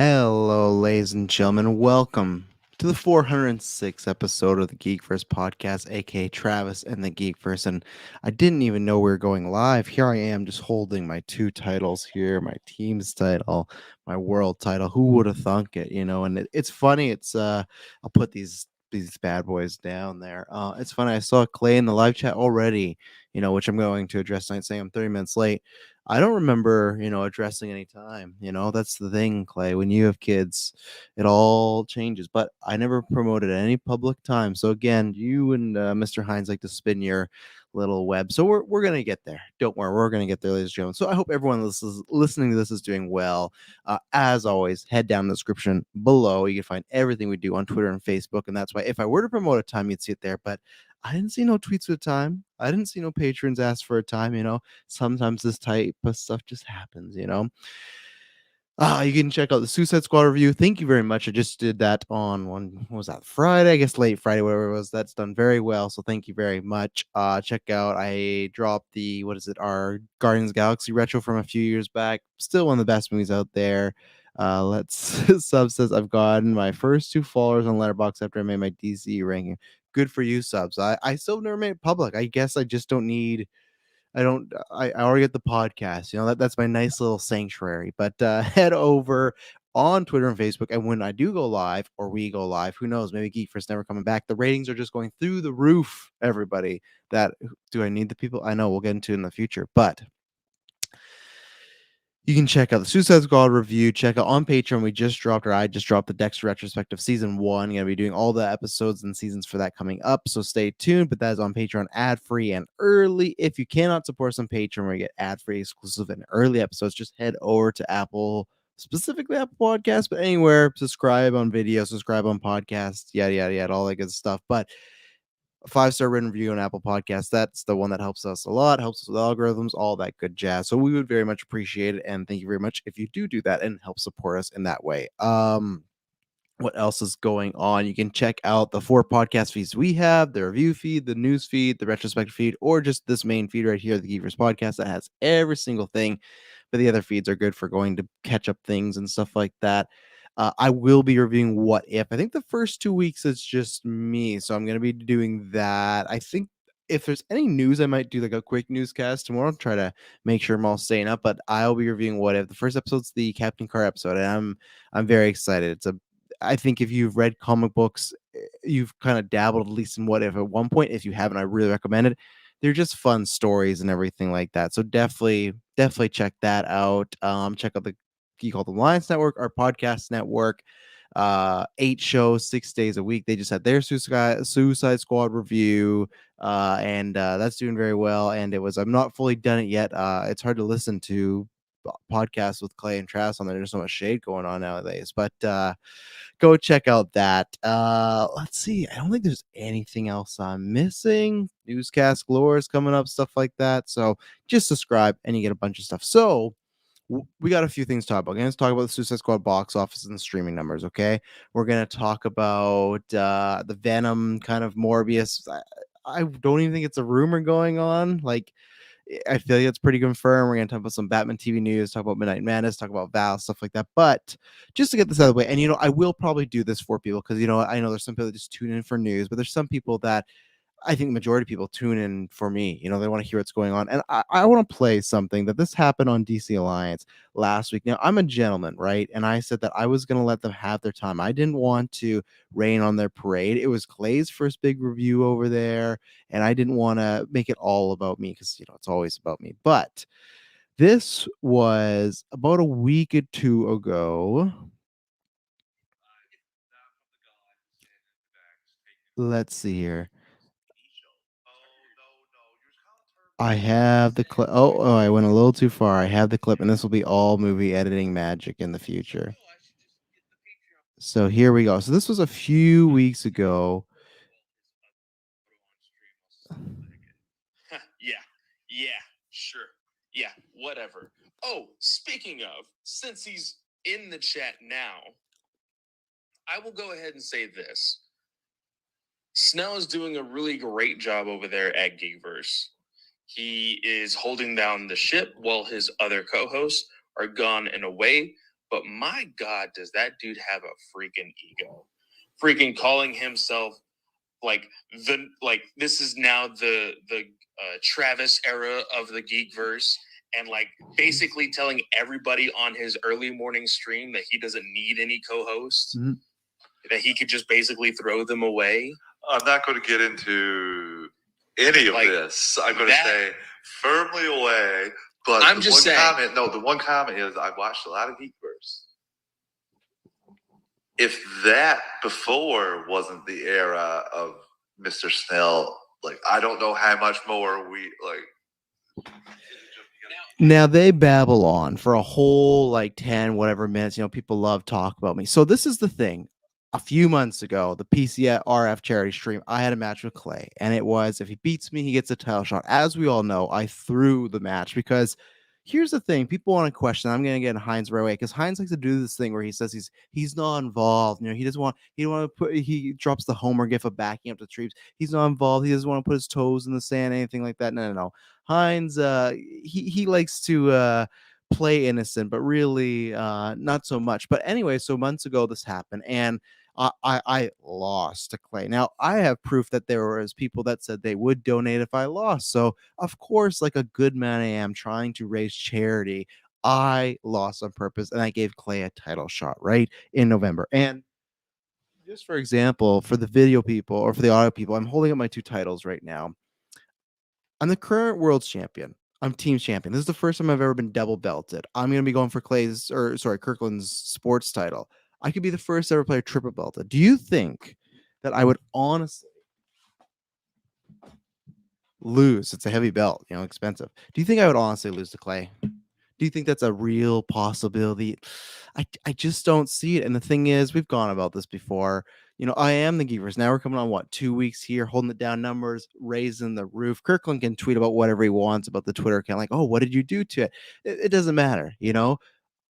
Hello, ladies and gentlemen. Welcome to the 406th episode of the Geekverse podcast, aka Travis and the Geekverse. And I didn't even know we were going live. Here I am just holding my two titles here, my team's title, my world title. Who would have thunk it, And it's funny, I'll put these bad boys down there. It's funny, I saw Clay in the live chat already, which I'm going to address tonight, saying I'm 30 minutes late. I don't remember, addressing any time. That's the thing, Clay. When you have kids, it all changes. But I never promoted any public time. So again, you and Mr. Hines like to spin your little web. So we're gonna get there. Don't worry, we're gonna get there, ladies and gentlemen. So I hope everyone listening to this is doing well. As always, head down the description below. You can find everything we do on Twitter and Facebook, and that's why if I were to promote a time, you'd see it there. But I didn't see no tweets with time. I didn't see no patrons ask for a time. Sometimes this type of stuff just happens. You can check out the Suicide Squad review. Thank you very much. I just did that on what was that, Friday? I guess late Friday, whatever it was. That's done very well. So thank you very much. Check out, I dropped our Guardians of the Galaxy retro from a few years back. Still one of the best movies out there. Let's Sub says I've gotten my first 2 followers on Letterboxd after I made my DC ranking. Good for you, Subs. I still never made it public. I guess I just don't need I don't I already get the podcast. That's my nice little sanctuary. But head over on Twitter and Facebook. And when I do go live or we go live, who knows? Maybe Geek First never coming back. The ratings are just going through the roof, everybody. That do I need the people? I know we'll get into it in the future, but you can check out the Suicide Squad review. Check out on Patreon. I just dropped the Dexter retrospective season 1. Gonna be doing all the episodes and seasons for that coming up. So stay tuned. But that is on Patreon, ad free and early. If you cannot support us on Patreon, where you get ad free, exclusive, and early episodes, just head over to Apple, specifically Apple Podcasts, but anywhere. Subscribe on video, subscribe on podcasts, yada yada yada, all that good stuff. But a 5-star written review on Apple Podcasts. That's the one that helps us a lot, helps us with algorithms, all that good jazz. So we would very much appreciate it. And thank you very much if you do that and help support us in that way. What else is going on? You can check out the 4 podcast feeds we have: the review feed, the news feed, the retrospective feed, or just this main feed right here, the Geekers podcast, that has every single thing. But the other feeds are good for going to catch up things and stuff like that. I will be reviewing What If. I think the first 2 weeks is just me, so I'm going to be doing that. I think if there's any news, I might do like a quick newscast tomorrow. Try to make sure I'm all staying up. But I'll be reviewing What If. The first episode's the Captain Carr episode, and I'm very excited. I think if you've read comic books, you've kind of dabbled at least in What If at one point. If you haven't, I really recommend it. They're just fun stories and everything like that. So definitely check that out. Check out the Geek Called Alliance Network, our podcast network. 8 shows, 6 days a week. They just had their Suicide Squad review, and that's doing very well. And I'm not fully done it yet. It's hard to listen to podcasts with Clay and Travis on there. There's so much shade going on nowadays, but go check out that. Let's see. I don't think there's anything else I'm missing. Newscast Galore is coming up, stuff like that. So just subscribe and you get a bunch of stuff. So we got a few things to talk about. We're going to talk about the Suicide Squad box office and the streaming numbers, okay? We're going to talk about the Venom kind of Morbius. I don't even think it's a rumor going on. Like, I feel like it's pretty confirmed. We're going to talk about some Batman TV news, talk about Midnight Madness, talk about Val, stuff like that. But just to get this out of the way, and I will probably do this for people because I know there's some people that just tune in for news, but there's some people that I think the majority of people tune in for me. They want to hear what's going on. And I want to play something that this happened on DC Alliance last week. Now, I'm a gentleman, right? And I said that I was going to let them have their time. I didn't want to rain on their parade. It was Clay's first big review over there. And I didn't want to make it all about me because, it's always about me. But this was about a week or two ago. Let's see here. I have the clip. Oh, I went a little too far. I have the clip, and this will be all movie editing magic in the future. So here we go. So this was a few weeks ago. Yeah, yeah, sure. Yeah, whatever. Oh, speaking of, since he's in the chat now, I will go ahead and say this. Snell is doing a really great job over there at Geekverse. He is holding down the ship while his other co-hosts are gone and away. but my God, does that dude have a freaking ego? Freaking calling himself this is now the Travis era of the Geekverse, and basically telling everybody on his early morning stream that he doesn't need any co-hosts, that he could just basically throw them away. I'm not going to get into any of this. I'm going to stay firmly away. But I'm just saying. The one comment is I watched a lot of Geekverse. If that before wasn't the era of Mr. Snell, I don't know how much more we Now they babble on for a whole 10 whatever minutes. People love talk about me. So this is the thing. A few months ago, the PCRF charity stream, I had a match with Clay, and it was if he beats me, he gets a title shot. As we all know, I threw the match because here's the thing: people want to question. I'm gonna get in Hines right away because Hines likes to do this thing where he says he's not involved. He doesn't want to put. He drops the Homer gif of backing up the troops. He's not involved. He doesn't want to put his toes in the sand, anything like that. No. Hines, he likes to play innocent, but really not so much. But anyway, so months ago this happened, and I lost to Clay. Now I have proof that there was people that said they would donate if I lost. So of course, like a good man I am, trying to raise charity, I lost on purpose, and I gave Clay a title shot right in November. And just for example, for the video people or for the audio people, I'm holding up my 2 titles right now. I'm the current world champion. I'm team champion. This is the first time I've ever been double belted. I'm going to be going for Kirkland's sports title. I could be the first ever player triple belted. Do you think that I would honestly lose? It's a heavy belt, expensive. Do you think I would honestly lose to Clay? Do you think that's a real possibility? I just don't see it. And the thing is, we've gone about this before. I am the Geekverse. Now we're coming on 2 weeks here, holding it down, numbers, raising the roof. Kirkland can tweet about whatever he wants about the Twitter account, like, oh, what did you do to it? It doesn't matter,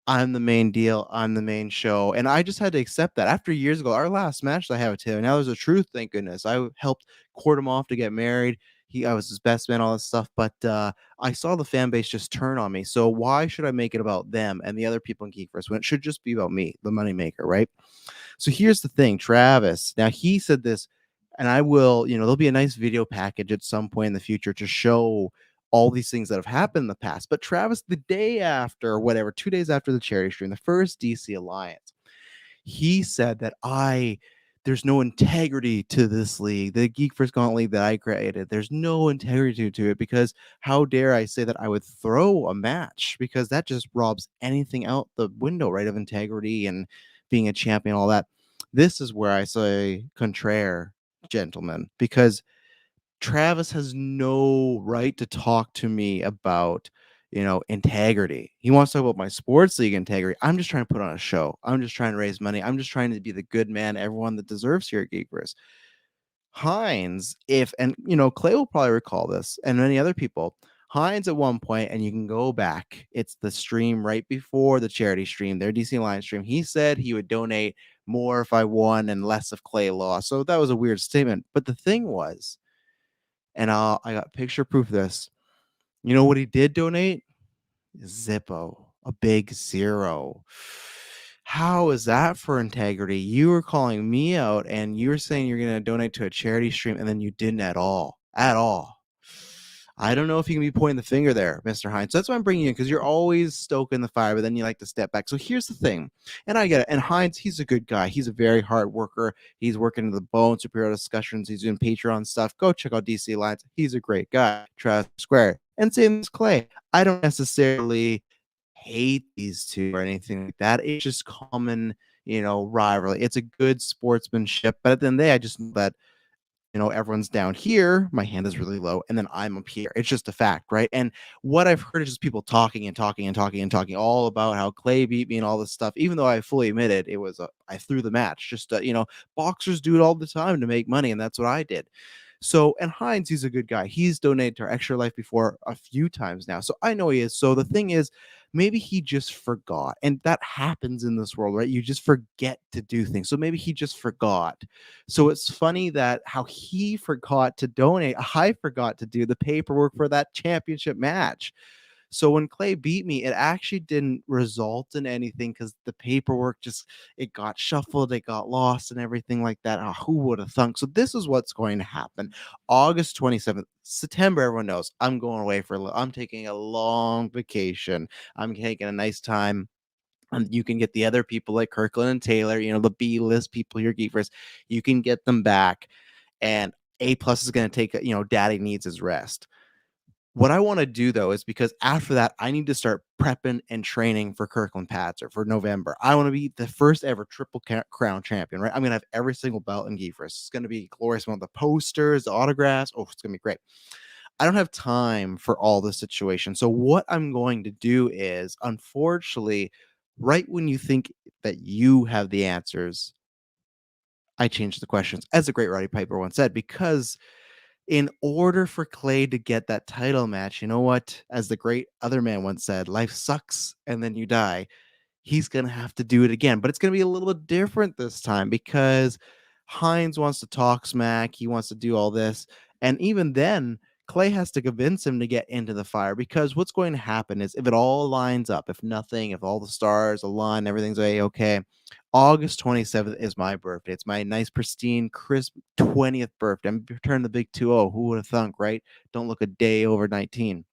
I'm the main deal. I'm the main show. And I just had to accept that. After years ago, our last match I have with Taylor, now there's a truth, thank goodness. I helped court him off to get married. I was his best man, all this stuff. But I saw the fan base just turn on me. So why should I make it about them and the other people in Geekverse when it should just be about me, the moneymaker, right? So here's the thing, Travis. Now he said this, and I will, there'll be a nice video package at some point in the future to show all these things that have happened in the past. But Travis, the day after, 2 days after the charity stream, the first DC Alliance, he said that there's no integrity to this league, the Geek First Gauntlet League that I created. There's no integrity to it because how dare I say that I would throw a match, because that just robs anything out the window, right, of integrity and being a champion, all that. This is where I say contraire, gentlemen, because Travis has no right to talk to me about, integrity. He wants to talk about my sports league integrity. I'm just trying to put on a show. I'm just trying to raise money. I'm just trying to be the good man everyone that deserves here at Geekverse. Hines, Clay will probably recall this, and many other people. Hines at one point, and you can go back, it's the stream right before the charity stream, their DC Alliance stream. He said he would donate more if I won and less if Clay lost. So that was a weird statement. But the thing was, and I got picture proof of this. You know what he did donate? Zippo, a big 0. How is that for integrity? You were calling me out and you were saying you're going to donate to a charity stream, and then you didn't at all. I don't know if you can be pointing the finger there, Mr. Hines. So that's why I'm bringing you in, because you're always stoking the fire, but then you like to step back. So here's the thing, and I get it. And Hines, he's a good guy. He's a very hard worker. He's working to the bone, superior discussions. He's doing Patreon stuff. Go check out DC Alliance. He's a great guy. Travis Square. And same as Clay. I don't necessarily hate these two or anything like that. It's just common, rivalry. It's a good sportsmanship. But at the end of the day, I just know that everyone's down here, my hand is really low, and then I'm up here. It's just a fact, right? And what I've heard is just people talking all about how Clay beat me and all this stuff, even though I fully admitted it was I threw the match. Just boxers do it all the time to make money, and that's what I did. So, and Hines, he's a good guy. He's donated to our Extra Life before a few times now, so I know he is. So the thing is, maybe he just forgot, and that happens in this world, right? You just forget to do things. So maybe he just forgot. So it's funny that how he forgot to donate, I forgot to do the paperwork for that championship match. So when Clay beat me, it actually didn't result in anything because the paperwork just it got shuffled, it got lost, and everything like that. Who would have thunk? So this is what's going to happen. August 27th, September. Everyone knows I'm going away for I'm taking a long vacation. I'm taking a nice time. And you can get the other people like Kirkland and Taylor, the B list people here, Geekers. You can get them back, and A plus is going to take, Daddy needs his rest. What I want to do though is because after that, I need to start prepping and training for Kirkland Patzer for November. I want to be the first ever triple crown champion, right? I'm gonna have every single belt in Geekers. It's gonna be glorious. One of the posters, the autographs. Oh, it's gonna be great. I don't have time for all this situation. So what I'm going to do is, unfortunately, right when you think that you have the answers, I change the questions, as the great Roddy Piper once said, because in order for Clay to get that title match, you know what? As the great other man once said, life sucks and then you die. He's going to have to do it again, but it's going to be a little bit different this time because Hines wants to talk smack. He wants to do all this. And even then, Clay has to convince him to get into the fire because what's going to happen is if it all lines up, if all the stars align, everything's okay. August 27th is my birthday. It's my nice, pristine, crisp 20th birthday. I'm turning the big 2-0. Who would have thunk, right? Don't look a day over 19.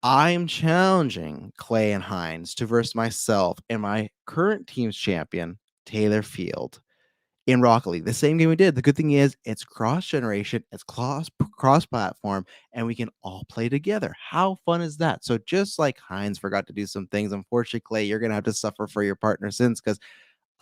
I'm challenging Clay and Hines to verse myself and my current team's champion, Taylor Field, in Rocket League. The same game we did. The good thing is it's cross generation, it's cross platform, and we can all play together. How fun is that? So just like Hines forgot to do some things, unfortunately, Clay, you're gonna have to suffer for your partner sins because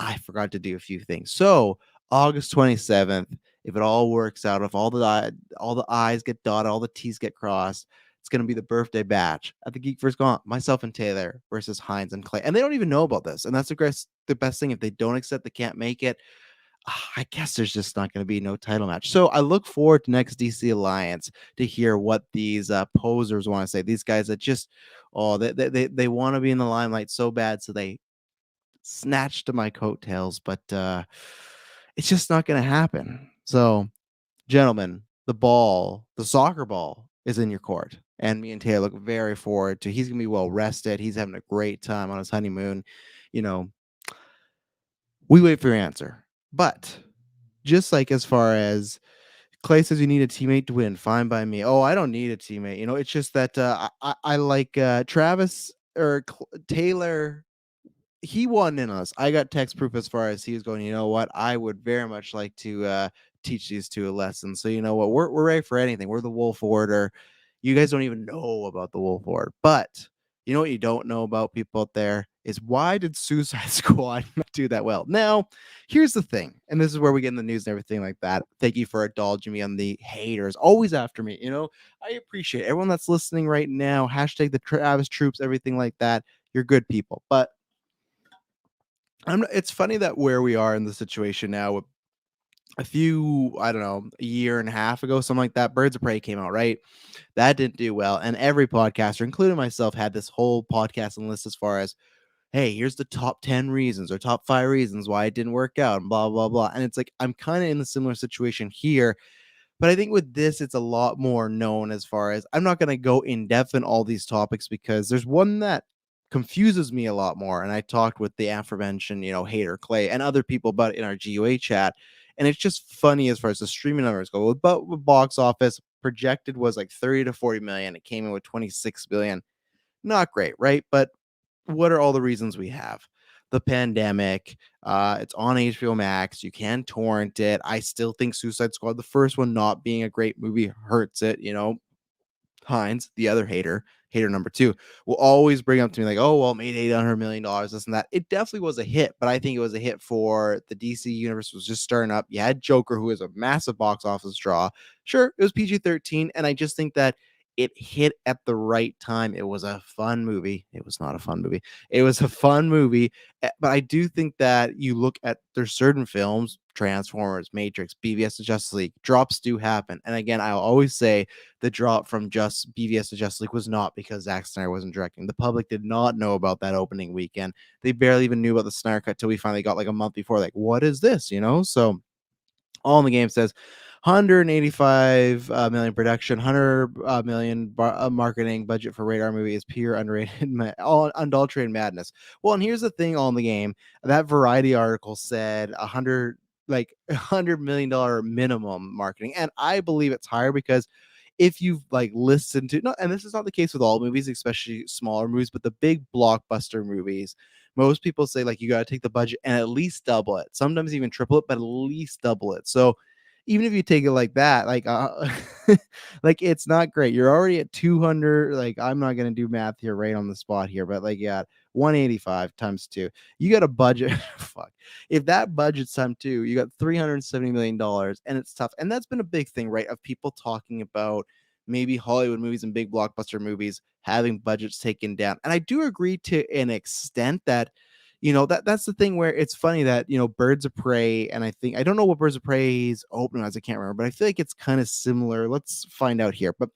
I forgot to do a few things. So August 27th, if it all works out, if all the I's get dotted, all the T's get crossed, it's gonna be the birthday batch at the Geek First Gauntlet. Myself and Taylor versus Hines and Clay, and they don't even know about this. And that's the best thing. If they don't accept, they can't make it. I guess there's just not going to be no title match. So I look forward to next DC Alliance to hear what these posers want to say. These guys that just, they want to be in the limelight so bad, so they snatched to my coattails, but it's just not going to happen. So, gentlemen, the soccer ball is in your court, and me and Taylor look very forward to. He's going to be well rested. He's having a great time on his honeymoon. We wait for your answer, but just like as far as Clay says, you need a teammate to win. Fine by me. Oh, I don't need a teammate. It's just that I like Travis or Taylor. He won in us. I got text proof as far as he was going. You know what? I would very much like to teach these two a lesson. So you know what? We're ready for anything. We're the Wolf Order. You guys don't even know about the Wolf Order, but you know what you don't know about people out there is why did Suicide Squad not do that well? Now, here's the thing, and this is where we get in the news and everything like that. Thank you for indulging me on the haters, always after me. I appreciate everyone that's listening right now. Hashtag the Travis troops, everything like that. You're good people, but it's funny that where we are in the situation now, a few, I don't know, a year and a half ago, something like that, Birds of Prey came out, right? That didn't do well. And every podcaster, including myself, had this whole podcast and list as far as, hey, here's the top 10 reasons or top 5 reasons why it didn't work out, and blah, blah, blah. And it's like, I'm kind of in a similar situation here. But I think with this, it's a lot more known as far as I'm not going to go in depth in all these topics because there's one that confuses me a lot more. And I talked with the aforementioned, Hater Clay and other people about it in our GOA chat. And it's just funny as far as the streaming numbers go. But with box office projected was like 30 to 40 million. It came in with 26 billion. Not great, right? But what are all the reasons we have? The pandemic, it's on HBO Max, you can torrent it. I still think Suicide Squad, the first one not being a great movie, hurts it. Hines, the other hater number 2, will always bring up to me like, oh, well, it made $800 million, this and that. It definitely was a hit, but I think it was a hit for the DC universe was just starting up. You had Joker, who is a massive box office draw. Sure, it was PG-13, and I just think that it hit at the right time. It was a fun movie. It was not a fun movie. It was a fun movie. But I do think that you look at there's certain films, Transformers, Matrix, BVS to Justice League, drops do happen. And again, I'll always say the drop from just BVS to Justice League was not because Zack Snyder wasn't directing. The public did not know about that opening weekend. They barely even knew about the Snyder Cut till we finally got like a month before. Like, what is this? So all in the game says 185 million production, 100 million marketing budget for Radar movie is pure underrated, all unadulterated madness. Well, and here's the thing on the game. That Variety article said 100 like $100 million minimum marketing, and I believe it's higher because if you've like listened to, no, and this is not the case with all movies, especially smaller movies, but the big blockbuster movies, most people say like you got to take the budget and at least double it, sometimes even triple it, but at least double it. So even if you take it like that, like like it's not great. You're already at 200. Like I'm not gonna do math here right on the spot here, but like yeah, 185 times two. You got a budget. Fuck. If that budget's time two, you got $370 million, and it's tough. And that's been a big thing, right? Of people talking about maybe Hollywood movies and big blockbuster movies having budgets taken down. And I do agree to an extent that that's the thing where it's funny that Birds of Prey, and I don't know what Birds of Prey's opening was, I can't remember, but I feel like it's kind of similar. Let's find out here. But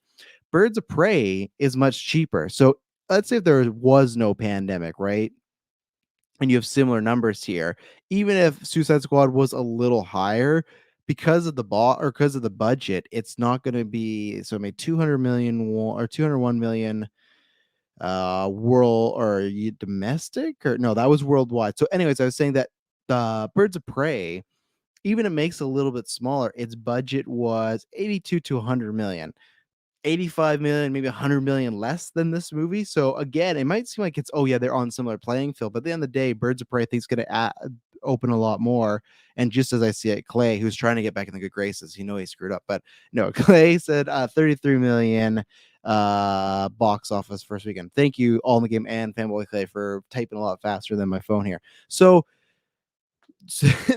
Birds of Prey is much cheaper. So let's say if there was no pandemic, right? And you have similar numbers here, even if Suicide Squad was a little higher, because of the or because of the budget, it's not going to be. So it made 200 million or 201 million world or domestic, or no, that was worldwide. So anyways, I was saying that the Birds of Prey, even it makes a little bit smaller, its budget was 82 to 100 million. 85 million, maybe 100 million less than this movie. So again, it might seem like it's, oh yeah, they're on similar playing field, but at the end of the day, Birds of Prey I think is going to open a lot more. And just as I see it, Clay, who's trying to get back in the good graces, he screwed up, but no, Clay said 33 million box office first weekend. Thank you, All in the Game and Fanboy Clay, for typing a lot faster than my phone here. So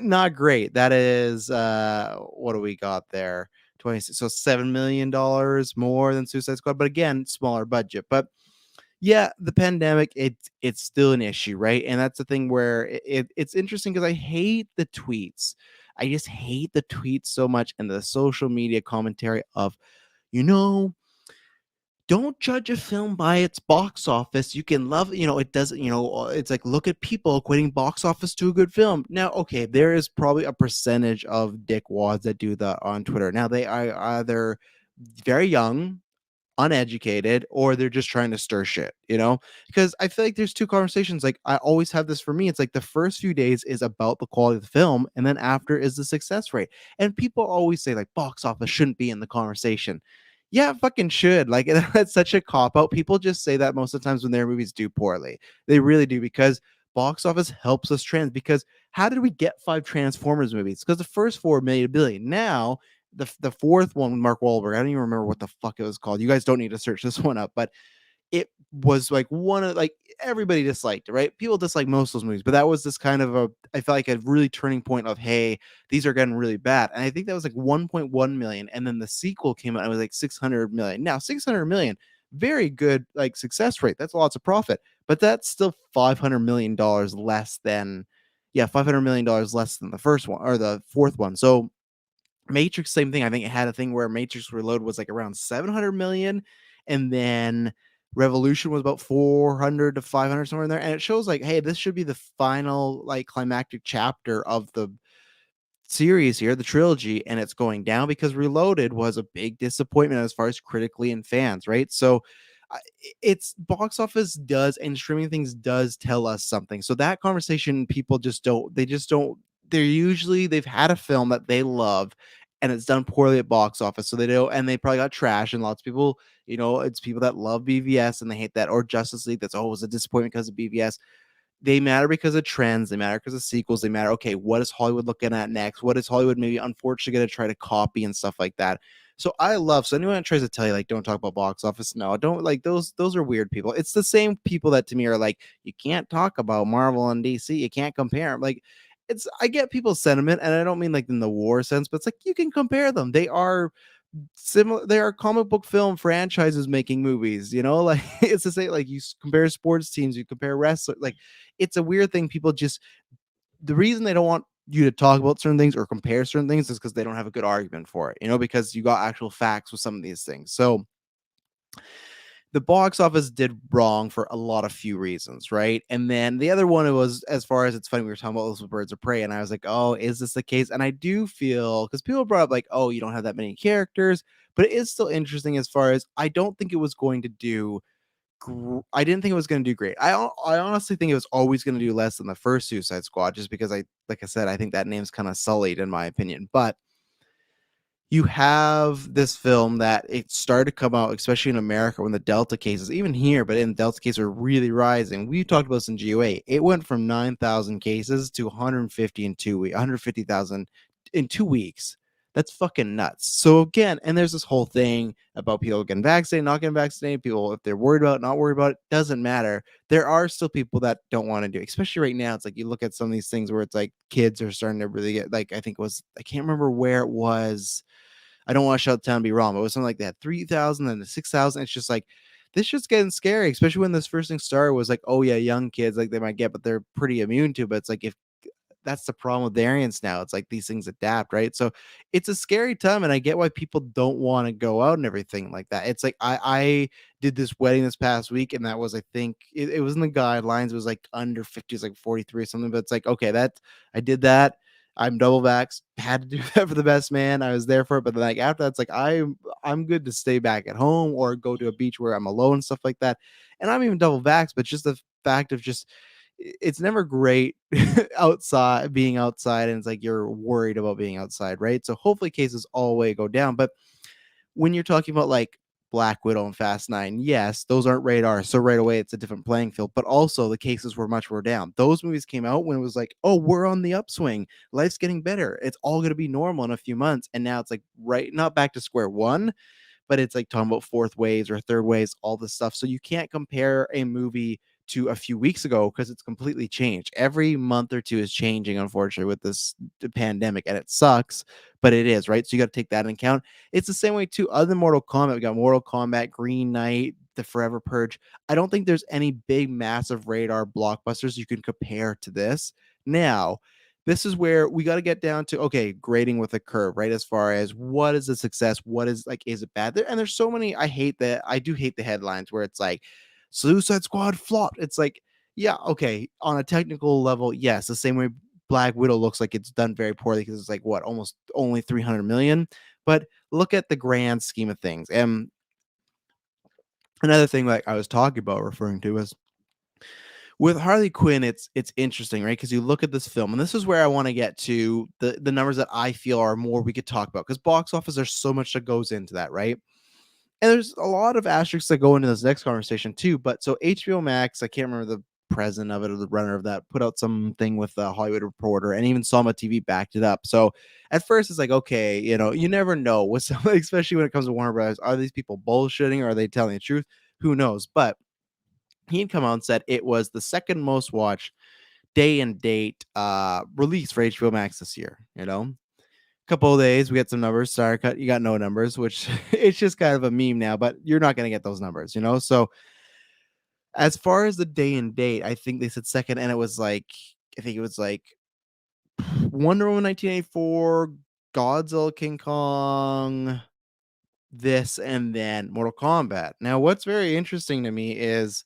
not great. That is what do we got there? 26, so $7 million more than Suicide Squad, but again, smaller budget. But yeah, the pandemic, it's still an issue, right? And that's the thing where it's interesting because I hate the tweets. I just hate the tweets so much, and the social media commentary of, don't judge a film by its box office. You can love, it doesn't, it's like, look at people equating box office to a good film. Now, okay, there is probably a percentage of dickwads that do that on Twitter. Now, they are either very young, uneducated, or they're just trying to stir shit, because I feel like there's two conversations. Like I always have this for me. It's like the first few days is about the quality of the film, and then after is the success rate. And people always say like box office shouldn't be in the conversation. Yeah, it fucking should. Like that's such a cop out. People just say that most of the times when their movies do poorly. They really do, because box office helps us trans. Because how did we get 5 Transformers movies? Because the first 4 made $1 billion. Now the fourth one with Mark Wahlberg, I don't even remember what the fuck it was called. You guys don't need to search this one up, but it was like one of, like, everybody disliked it, right? People dislike most of those movies, but that was this kind of I felt like a really turning point of, hey, these are getting really bad. And I think that was like 1.1 million. And then the sequel came out and it was like 600 million. Now, 600 million, very good, like, success rate. That's lots of profit, but that's still $500 million less than, $500 million less than the first one or the fourth one. So Matrix, same thing. I think it had a thing where Matrix Reload was like around 700 million, and then Revolution was about 400 to 500, somewhere in there. And it shows like, hey, this should be the final, like, climactic chapter of the series here, the trilogy, and it's going down because Reloaded was a big disappointment as far as critically and fans, right? So it's box office does, and streaming things does tell us something. So that conversation, people just don't, they've had a film that they love and it's done poorly at box office, so they don't, and they probably got trash, and lots of people, it's people that love BVS and they hate that, or Justice League, that's always a disappointment because of BVS. They matter because of trends. They matter because of sequels. They matter. Okay, what is Hollywood looking at next? What is Hollywood maybe unfortunately going to try to copy and stuff like that? So anyone that tries to tell you like don't talk about box office, no, don't, like, those are weird people. It's the same people that to me are like, you can't talk about Marvel and DC. You can't compare them. Like, I get people's sentiment, and I don't mean like in the war sense, but it's like you can compare them. They are similar. They are comic book film franchises making movies, like it's the same. Like, you compare sports teams, you compare wrestlers. Like, it's a weird thing. People just, the reason they don't want you to talk about certain things or compare certain things is because they don't have a good argument for it, because you got actual facts with some of these things. So the box office did wrong for a lot of few reasons, right? And then the other one, it was, as far as, it's funny, we were talking about this with Birds of Prey, and I was like, oh, is this the case? And I do feel, because people brought up like, oh, you don't have that many characters, but it is still interesting as far as, I don't think it was going to do. I didn't think it was going to do great. I honestly think it was always going to do less than the first Suicide Squad, just because like I said, I think that name's kind of sullied in my opinion. But you have this film that it started to come out, especially in America, when the Delta cases, even here, but in Delta cases, are really rising. We talked about this in GOA. It went from 9,000 cases to 150 in 2 weeks, 150,000 in 2 weeks. That's fucking nuts. So again, and there's this whole thing about people getting vaccinated, not getting vaccinated, people, if they're worried about it, not worried about it, doesn't matter. There are still people that don't want to do it, especially right now. It's like you look at some of these things where it's like kids are starting to really get, like, I think it was, I can't remember where it was. I don't want to shut down and be wrong, but it was something like that, 3,000 and the 6,000. It's just like, this shit's getting scary, especially when this first thing started was like, oh yeah, young kids, like they might get, but they're pretty immune to. But it's like, if that's the problem with variants now, it's like these things adapt, right? So it's a scary time, and I get why people don't want to go out and everything like that. It's like, I did this wedding this past week, and that was, I think it was in the guidelines, it was like under 50, it's like 43 or something, but it's like, okay, that I did that. I'm double vaxxed, had to do that for the best man. I was there for it. But like after that's like, I'm good to stay back at home or go to a beach where I'm alone and stuff like that. And I'm even double vaxxed, but just the fact of just, it's never great outside, being outside, and it's like you're worried about being outside, right? So hopefully cases all the way go down. But when you're talking about like Black Widow and Fast Nine, yes, those aren't radar. So right away, it's a different playing field. But also, the cases were much more down. Those movies came out when it was like, oh, we're on the upswing. Life's getting better. It's all going to be normal in a few months. And now it's like, right, not back to square one, but it's like talking about fourth waves or third waves, all this stuff. So you can't compare a movie to a few weeks ago because it's completely changed. Every month or two is changing, unfortunately, with this pandemic, and it sucks, but it is, right? So you got to take that into account. It's the same way too. Other than Mortal Kombat, we got Mortal Kombat, Green Knight, The Forever Purge. I don't think there's any big, massive radar blockbusters you can compare to this. Now, this is where we got to get down to, okay, grading with a curve, right? As far as what is a success, what is, like, is it bad? And there's so many, I do hate the headlines where it's like Suicide Squad flopped. It's like, yeah, okay, on a technical level, yes, the same way Black Widow looks like it's done very poorly because it's like, what, almost only 300 million. But look at the grand scheme of things. And another thing, like I was talking about, referring to, is with Harley Quinn, it's interesting, right? Because you look at this film, and this is where I want to get to the numbers that I feel are more we could talk about. Because box office, there's so much that goes into that, right? And there's a lot of asterisks that go into this next conversation too. But so HBO Max, I can't remember the president of it or the runner of that, put out something with the Hollywood Reporter, and even Soma TV backed it up. So at first it's like, okay, you never know with something, especially when it comes to Warner Brothers. Are these people bullshitting, or are they telling the truth? Who knows? But he had come out and said it was the second most watched day and date release for HBO Max this year. Couple of days we get some numbers. Sorry, you got no numbers, which it's just kind of a meme now, but you're not going to get those numbers. So as far as the day and date, I think they said second, and it was like, I think it was like Wonder Woman 1984, Godzilla, King Kong, this, and then Mortal Kombat. Now what's very interesting to me is,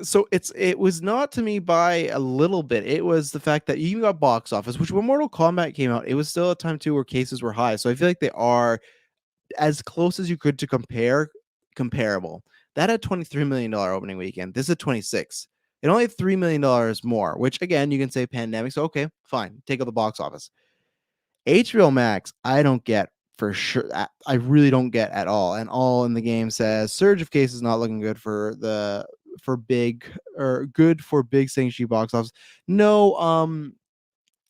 so it was not to me by a little bit. It was the fact that you even got box office, which when Mortal Kombat came out, it was still a time too where cases were high. So I feel like they are as close as you could to comparable. That had $23 million opening weekend. This is 26. It only had $3 million more, which again, you can say pandemic. So okay, fine. Take out the box office. HBO Max, I don't get for sure. I really don't get at all. And all in the game says surge of cases not looking good for big, or good for big sanctuary box office. No,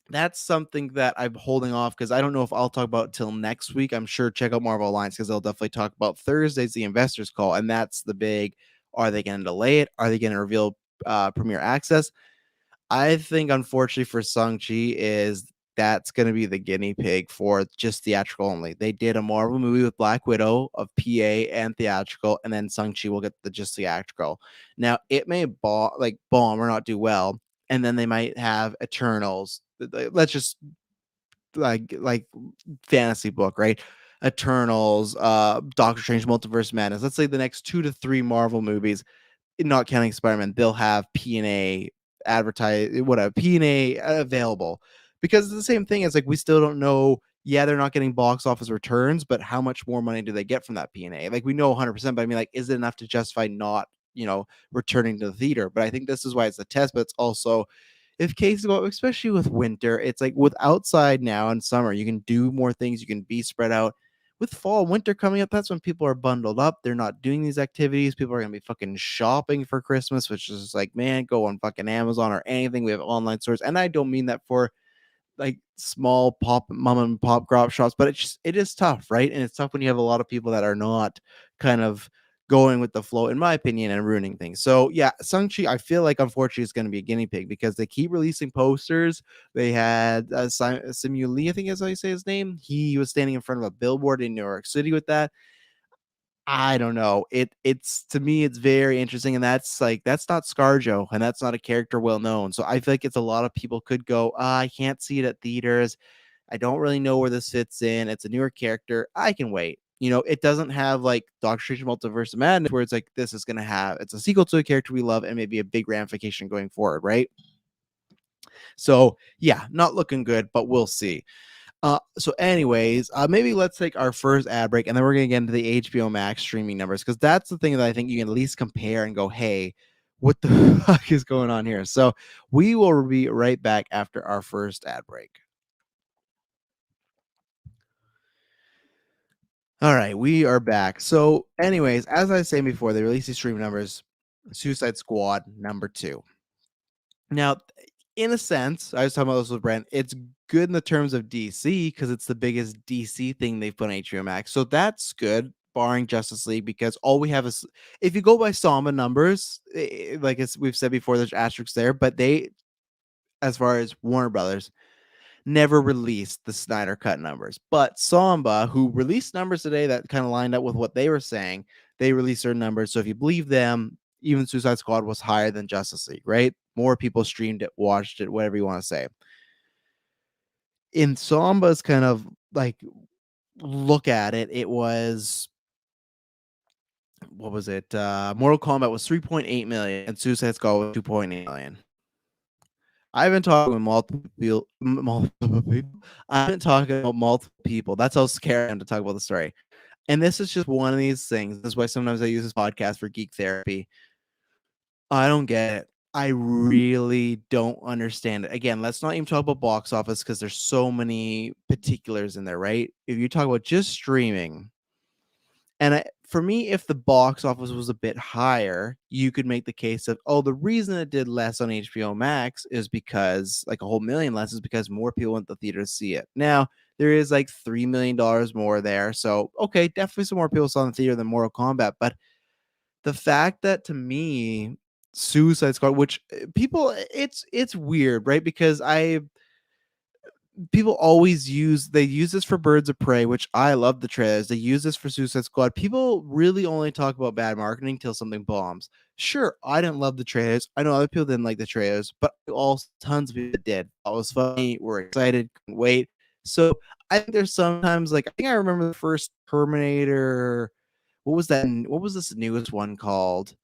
that's something that I'm holding off because I don't know if I'll talk about it till next week. I'm sure check out Marvel Alliance because they'll definitely talk about Thursday's the investors call, and that's the big. Are they going to delay it? Are they going to reveal premiere access? I think, unfortunately for Shang-Chi, is that's going to be the guinea pig for just theatrical only. They did a Marvel movie with Black Widow of PA and theatrical, and then Shang-Chi will get the just theatrical. Now, it may bomb or not do well, and then they might have Eternals. Let's just like fantasy book, right? Eternals, Doctor Strange, Multiverse Madness. Let's say the next 2 to 3 Marvel movies, not counting Spider-Man, they'll have P&A advertise whatever P&A available, because it's the same thing as like we still don't know. Yeah, they're not getting box office returns, but how much more money do they get from that P&A? Like we know 100%, but I mean, like, is it enough to justify not returning to the theater? But I think this is why it's a test, but it's also if cases go up, especially with winter, it's like with outside now in summer, you can do more things, you can be spread out. With fall, winter coming up, that's when people are bundled up. They're not doing these activities. People are gonna be fucking shopping for Christmas, which is like, man, go on fucking Amazon or anything. We have online stores, and I don't mean that for like small pop mom and pop crop shops, but it is tough, right? And it's tough when you have a lot of people that are not kind of going with the flow, in my opinion, and ruining things. So yeah, Shang-Chi, I feel like unfortunately is going to be a guinea pig because they keep releasing posters. They had Simu Lee, I think is how you say his name. He was standing in front of a billboard in New York City with that. I don't know. It's to me, it's very interesting, and that's not ScarJo, and that's not a character well known. So I feel like it's a lot of people could go, I can't see it at theaters. I don't really know where this fits in. It's a newer character. I can wait. It doesn't have like Doctor Strange Multiverse of Madness, where it's like this is gonna have it's a sequel to a character we love and maybe a big ramification going forward, right? So yeah, not looking good, but we'll see. So anyways, maybe let's take our first ad break and then we're gonna get into the HBO Max streaming numbers because that's the thing that I think you can at least compare and go, hey, what the fuck is going on here? So we will be right back after our first ad break. All right, we are back. So, anyways, as I was saying before, they released these streaming numbers. Suicide Squad #2. Now, in a sense, I was talking about this with Brent. It's good in the terms of DC because it's the biggest DC thing they've put on HBO Max. So that's good, barring Justice League, because all we have is if you go by Samba numbers, like as we've said before, there's asterisks there, but they, as far as Warner Brothers, never released the Snyder Cut numbers. But Samba, who released numbers today that kind of lined up with what they were saying, they released their numbers. So if you believe them, even Suicide Squad was higher than Justice League, right? More people streamed it, watched it, whatever you want to say. In Samba's kind of like look at it, it was what was it? Mortal Kombat was 3.8 million and Suicide Squad was 2.8 million. I've been talking with multiple people. I've been talking about multiple people. That's how scary I am to talk about the story. And this is just one of these things. This is why sometimes I use this podcast for geek therapy. I don't get it. I really don't understand it. Again, let's not even talk about box office because there's so many particulars in there, right? If you talk about just streaming, and for me, if the box office was a bit higher, you could make the case of, oh, the reason it did less on HBO Max is because, like a whole million less, is because more people went to the theater to see it. Now, there is like $3 million more there. So, okay, definitely some more people saw in the theater than Mortal Kombat. But the fact that to me, Suicide Squad, which people, it's weird, right? Because people always use this for Birds of Prey, which I love the trailers. They use this for Suicide Squad. People really only talk about bad marketing till something bombs. Sure, I didn't love the trailers. I know other people didn't like the trailers, but also tons of people did. It was funny. We're excited. Couldn't wait. So I think there's sometimes like I think I remember the first Terminator. What was that? What was this newest one called?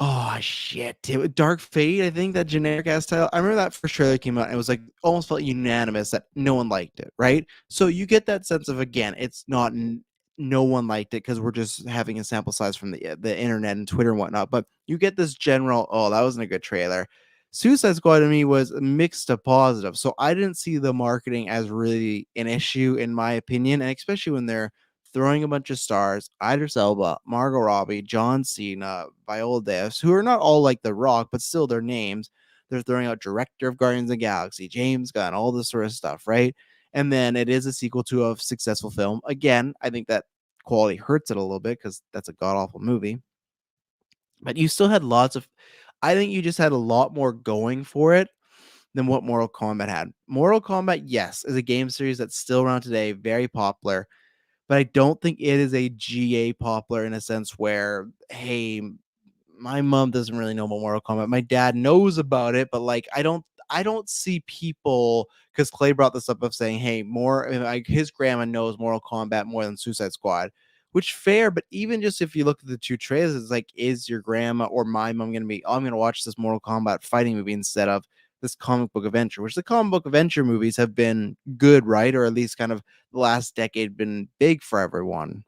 Oh shit! Dark Fate, I think that generic ass title. I remember that first trailer came out and it was like almost felt unanimous that no one liked it, right? So you get that sense of again, it's not no one liked it because we're just having a sample size from the internet and Twitter and whatnot. But you get this general, oh, that wasn't a good trailer. Suicide Squad to me was mixed to positive, so I didn't see the marketing as really an issue in my opinion, and especially when they're throwing a bunch of stars, Idris Elba, Margot Robbie, John Cena, Viola Davis, who are not all like The Rock, but still their names. They're throwing out director of Guardians of the Galaxy, James Gunn, all this sort of stuff, right? And then it is a sequel to a successful film. Again, I think that quality hurts it a little bit because that's a god awful movie. But you still had lots of, I think you just had a lot more going for it than what Mortal Kombat had. Mortal Kombat, yes, is a game series that's still around today, very popular, but I don't think it is a GA popular in a sense where, hey, my mom doesn't really know about Mortal Kombat. My dad knows about it, but like I don't see people, because Clay brought this up of saying, hey, more like his grandma knows Mortal Kombat more than Suicide Squad, which fair, but even just if you look at the two trailers, it's like, is your grandma or my mom gonna be, oh, I'm gonna watch this Mortal Kombat fighting movie instead of this comic book adventure, which the comic book adventure movies have been good, right? Or at least kind of the last decade been big for everyone.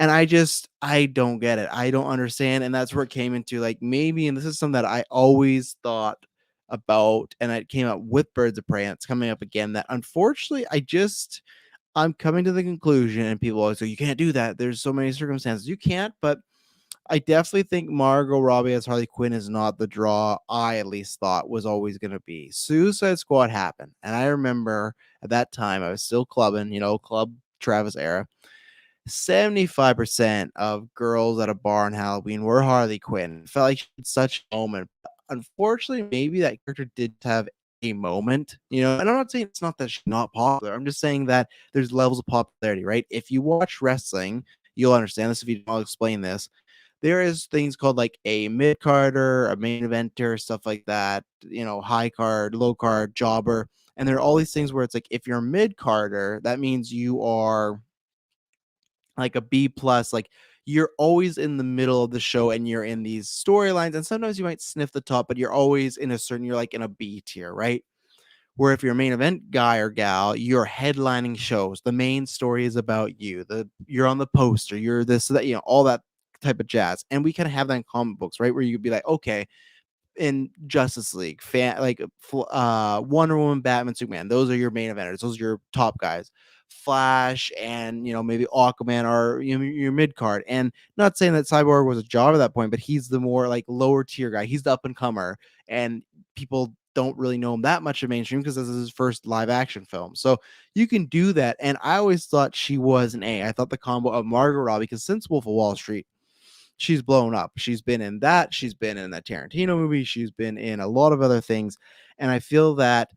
And I don't get it. I don't understand. And that's where it came into, like, maybe, and this is something that I always thought about, and it came up with Birds of Prey, and it's coming up again, that unfortunately I'm coming to the conclusion, and people always say, you can't do that. There's so many circumstances. You can't, but I definitely think Margot Robbie as Harley Quinn is not the draw I at least thought was always going to be. Suicide Squad happened. And I remember at that time, I was still clubbing, Club Travis era. 75% of girls at a bar on Halloween were Harley Quinn. Felt like she had such a moment. Unfortunately, maybe that character did have a moment, and I'm not saying it's not that she's not popular. I'm just saying that there's levels of popularity, right? If you watch wrestling, you'll understand this. If you don't, I'll explain this. There is things called like a mid carder, a main eventer, stuff like that, high card, low card, jobber. And there are all these things where it's like, if you're a mid carder, that means you are like a B plus, like you're always in the middle of the show and you're in these storylines. And sometimes you might sniff the top, but you're always you're like in a B tier, right? Where if you're a main event guy or gal, you're headlining shows. The main story is about you. You're on the poster. You're this, that, all that type of jazz. And we kind of have that in comic books, right? Where you could be like, okay, in Justice League, Wonder Woman, Batman, Superman. Those are your main eventers. Those are your top guys. Flash and maybe Aquaman are your mid card. And not saying that Cyborg was a job at that point, but he's the more like lower tier guy. He's the up and comer, and people don't really know him that much in mainstream because this is his first live action film. So you can do that. And I always thought she was an A. I thought the combo of Margot Robbie, because since Wolf of Wall Street, she's blown up. She's been in that. She's been in that Tarantino movie. She's been in a lot of other things. And I feel that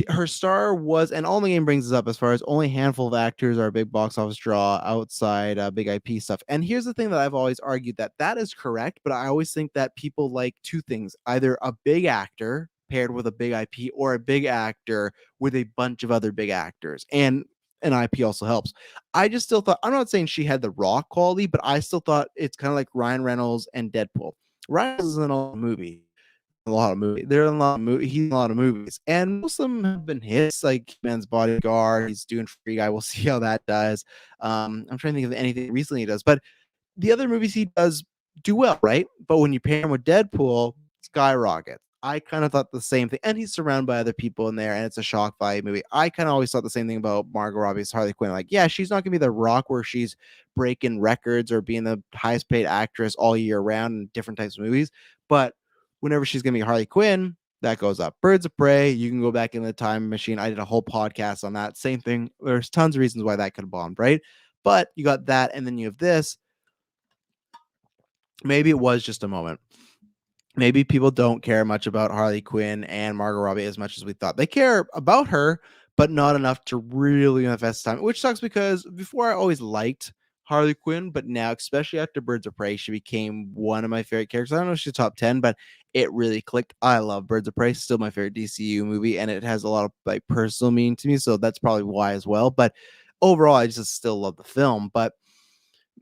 her star was, and All in the Game brings us up as far as only a handful of actors are a big box office draw outside big IP stuff. And here's the thing that I've always argued, that is correct, but I always think that people like two things: either a big actor paired with a big IP, or a big actor with a bunch of other big actors. And an IP also helps. I just still thought, I'm not saying she had the raw quality, but I still thought it's kind of like Ryan Reynolds and Deadpool. Ryan Reynolds is in a lot of movies. There are a lot of movies. He's in a lot of movies, and most of them have been hits. Like Man's Bodyguard, he's doing Free Guy. We'll see how that does. I'm trying to think of anything recently he does, but the other movies he does do well, right? But when you pair him with Deadpool, skyrocket. I kind of thought the same thing, and he's surrounded by other people in there, and it's a shock value movie. I kind of always thought the same thing about Margot Robbie's Harley Quinn. Like, yeah, she's not gonna be the Rock where she's breaking records or being the highest paid actress all year round in different types of movies, but whenever she's gonna be Harley Quinn, that goes up. Birds of Prey, you can go back in the time machine. I did a whole podcast on that. Same thing. There's tons of reasons why that could have bombed, right? But you got that, and then you have this. Maybe it was just a moment. Maybe people don't care much about Harley Quinn and Margot Robbie as much as we thought. They care about her, but not enough to really invest time, which sucks because before I always liked Harley Quinn, but now, especially after Birds of Prey, she became one of my favorite characters. I don't know if she's top 10, but it really clicked. I love Birds of Prey, still my favorite DCU movie, and it has a lot of like personal meaning to me, so that's probably why as well. But overall, I just still love the film. But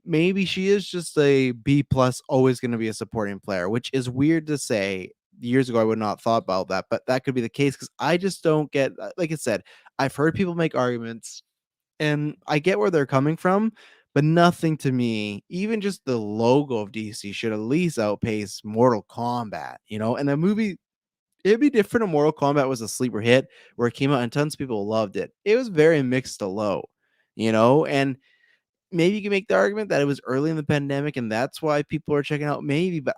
maybe she is just a B plus, always going to be a supporting player, which is weird to say. Years ago, I would not thought about that, but that could be the case because I just don't get. Like I said, I've heard people make arguments, and I get where they're coming from, but nothing to me, even just the logo of DC should at least outpace Mortal Kombat, And a movie, it'd be different if Mortal Kombat was a sleeper hit where it came out and tons of people loved it. It was very mixed to low, and maybe you can make the argument that it was early in the pandemic and that's why people are checking out, maybe, but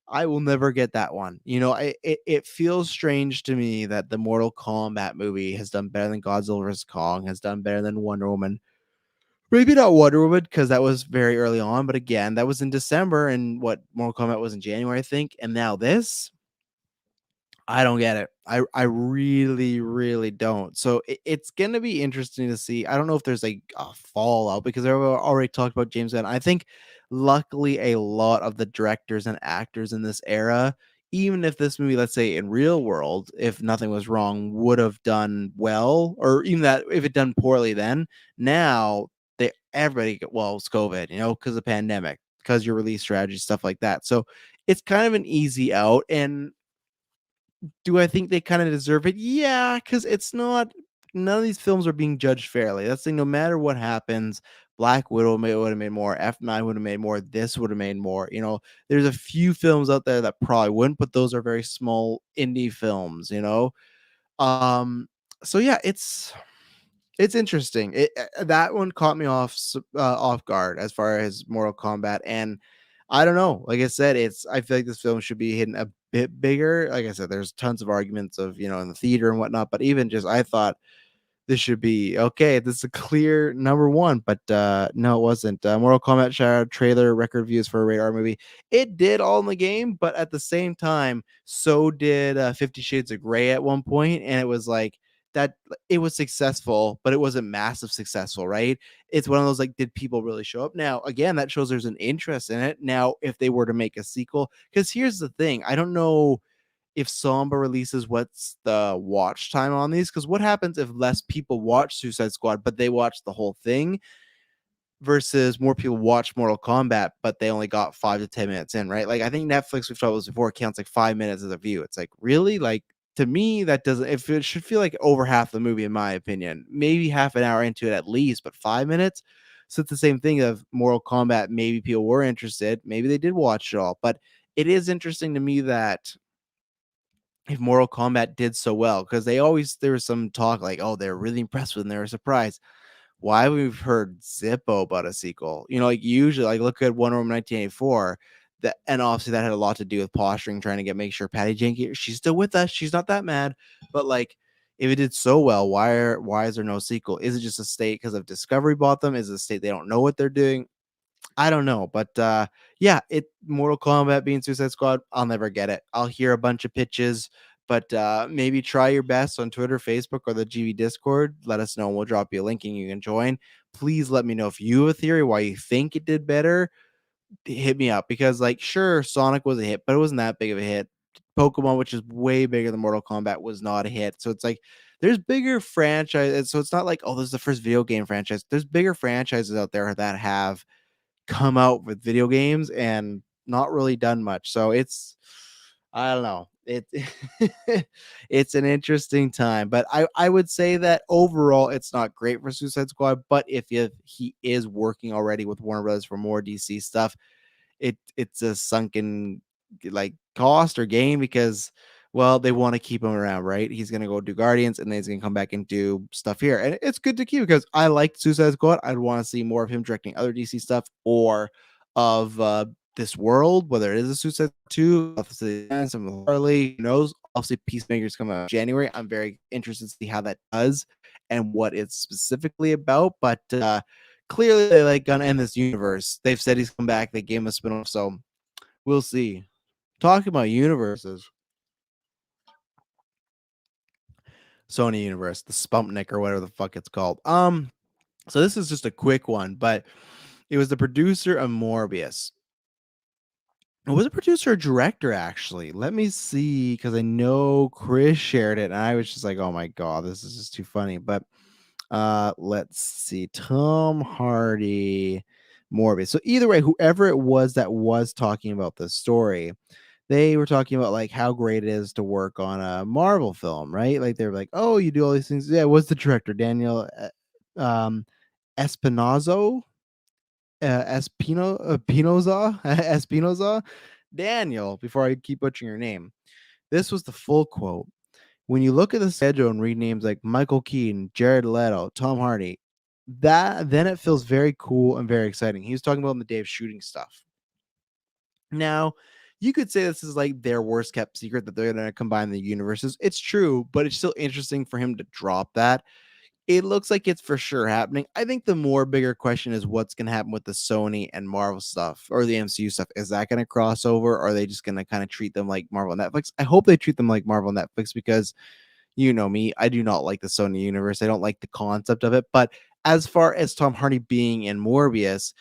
I will never get that one. It feels strange to me that the Mortal Kombat movie has done better than Godzilla vs. Kong, has done better than Wonder Woman. Maybe not Wonder Woman because that was very early on, but again, that was in December, and what Mortal Kombat was in January, I think. And now this, I don't get it. I really, really don't. So it's going to be interesting to see. I don't know if there's a fallout because I've already talked about James Gunn. I think luckily a lot of the directors and actors in this era, even if this movie, let's say in real world, if nothing was wrong, would have done well, or even that if it done poorly, then now everybody, well, it's COVID, because of the pandemic, because your release strategy, stuff like that. So it's kind of an easy out. And do I think they kind of deserve it? Yeah, because it's not. None of these films are being judged fairly. That's the thing. No matter what happens, Black Widow would have made more. F9 would have made more. This would have made more. There's a few films out there that probably wouldn't, but those are very small indie films. Um. So yeah, it's interesting. That one caught me off guard as far as Mortal Kombat, and I don't know. Like I said, I feel like this film should be hitting a bit bigger. Like I said, there's tons of arguments of in the theater and whatnot, but even just I thought this should be okay. This is a clear number one, but no, it wasn't. Mortal Kombat Shadow trailer record views for a radar movie. It did all in the game, but at the same time, so did 50 Shades of Grey at one point, and it was like that. It was successful, but it wasn't massive successful, right? It's one of those like, did people really show up? Now, again, that shows there's an interest in it. Now, if they were to make a sequel, because here's the thing, I don't know if Samba releases what's the watch time on these, because what happens if less people watch Suicide Squad but they watch the whole thing versus more people watch Mortal Kombat but they only got 5 to 10 minutes in, right? Like I think Netflix, we've talked about this before, counts like 5 minutes as a view. It's like, really? Like, to me, that doesn't, if it should feel like over half the movie in my opinion, maybe half an hour into it at least, but 5 minutes. So it's the same thing of Mortal Kombat. Maybe people were interested, maybe they did watch it all, but it is interesting to me that if Mortal Kombat did so well, because there was some talk like, oh, they're really impressed with it and they were surprised. Why we've heard Zippo about a sequel? Like usually, like look at Wonder Woman 1984. And obviously that had a lot to do with posturing, trying to make sure Patty Jenkins, she's still with us. She's not that mad. But like, if it did so well, why is there no sequel? Is it just a state because of Discovery bought them? Is it a state they don't know what they're doing? I don't know, but yeah, Mortal Kombat being Suicide Squad, I'll never get it. I'll hear a bunch of pitches, but maybe try your best on Twitter, Facebook, or the GV Discord. Let us know, and we'll drop you a link and you can join. Please let me know if you have a theory why you think it did better. Hit me up, because like, sure, Sonic was a hit, but it wasn't that big of a hit. Pokemon, which is way bigger than Mortal Kombat, was not a hit. So it's like there's bigger franchises. So it's not like, oh, this is the first video game franchise. There's bigger franchises out there that have come out with video games and not really done much. So I don't know. It's an interesting time, but I would say that overall it's not great for Suicide Squad. But if he is working already with Warner Brothers for more DC stuff, it's a sunken like cost or gain, because well, they want to keep him around, right? He's gonna go do Guardians and then he's gonna come back and do stuff here. And it's good to keep, because I like Suicide Squad. I'd want to see more of him directing other DC stuff or of this world, whether it is a Suicide 2, obviously some of Harley, who knows? Obviously, Peacemaker's coming out in January. I'm very interested to see how that does and what it's specifically about. But clearly they like gonna end this universe. They've said he's come back, they gave him a spin-off, so we'll see. Talking about universes, Sony Universe, the Spumpnik or whatever the fuck it's called. So this is just a quick one, but it was the producer of Morbius. It was a producer or director, actually. Let me see, because I know Chris shared it, and I was just like, oh my god, this is just too funny. But let's see. Tom Hardy, Morbius. So either way, whoever it was that was talking about this story, they were talking about like how great it is to work on a Marvel film, right? Like they were like, "Oh, you do all these things." Yeah, what's the director? Daniel Espinozo, Espinoza, Espinoza, Daniel. Before I keep butchering your name, this was the full quote. When you look at the schedule and read names like Michael Keaton, Jared Leto, Tom Hardy, then it feels very cool and very exciting. He was talking about on the day of shooting stuff. Now, you could say this is like their worst kept secret that they're going to combine the universes. It's true, but it's still interesting for him to drop that. It looks like it's for sure happening. I think the more bigger question is what's going to happen with the Sony and Marvel stuff or the MCU stuff. Is that going to cross over? Or are they just going to kind of treat them like Marvel and Netflix? I hope they treat them like Marvel and Netflix, because you know me, I do not like the Sony universe. I don't like the concept of it. But as far as Tom Hardy being in Morbius,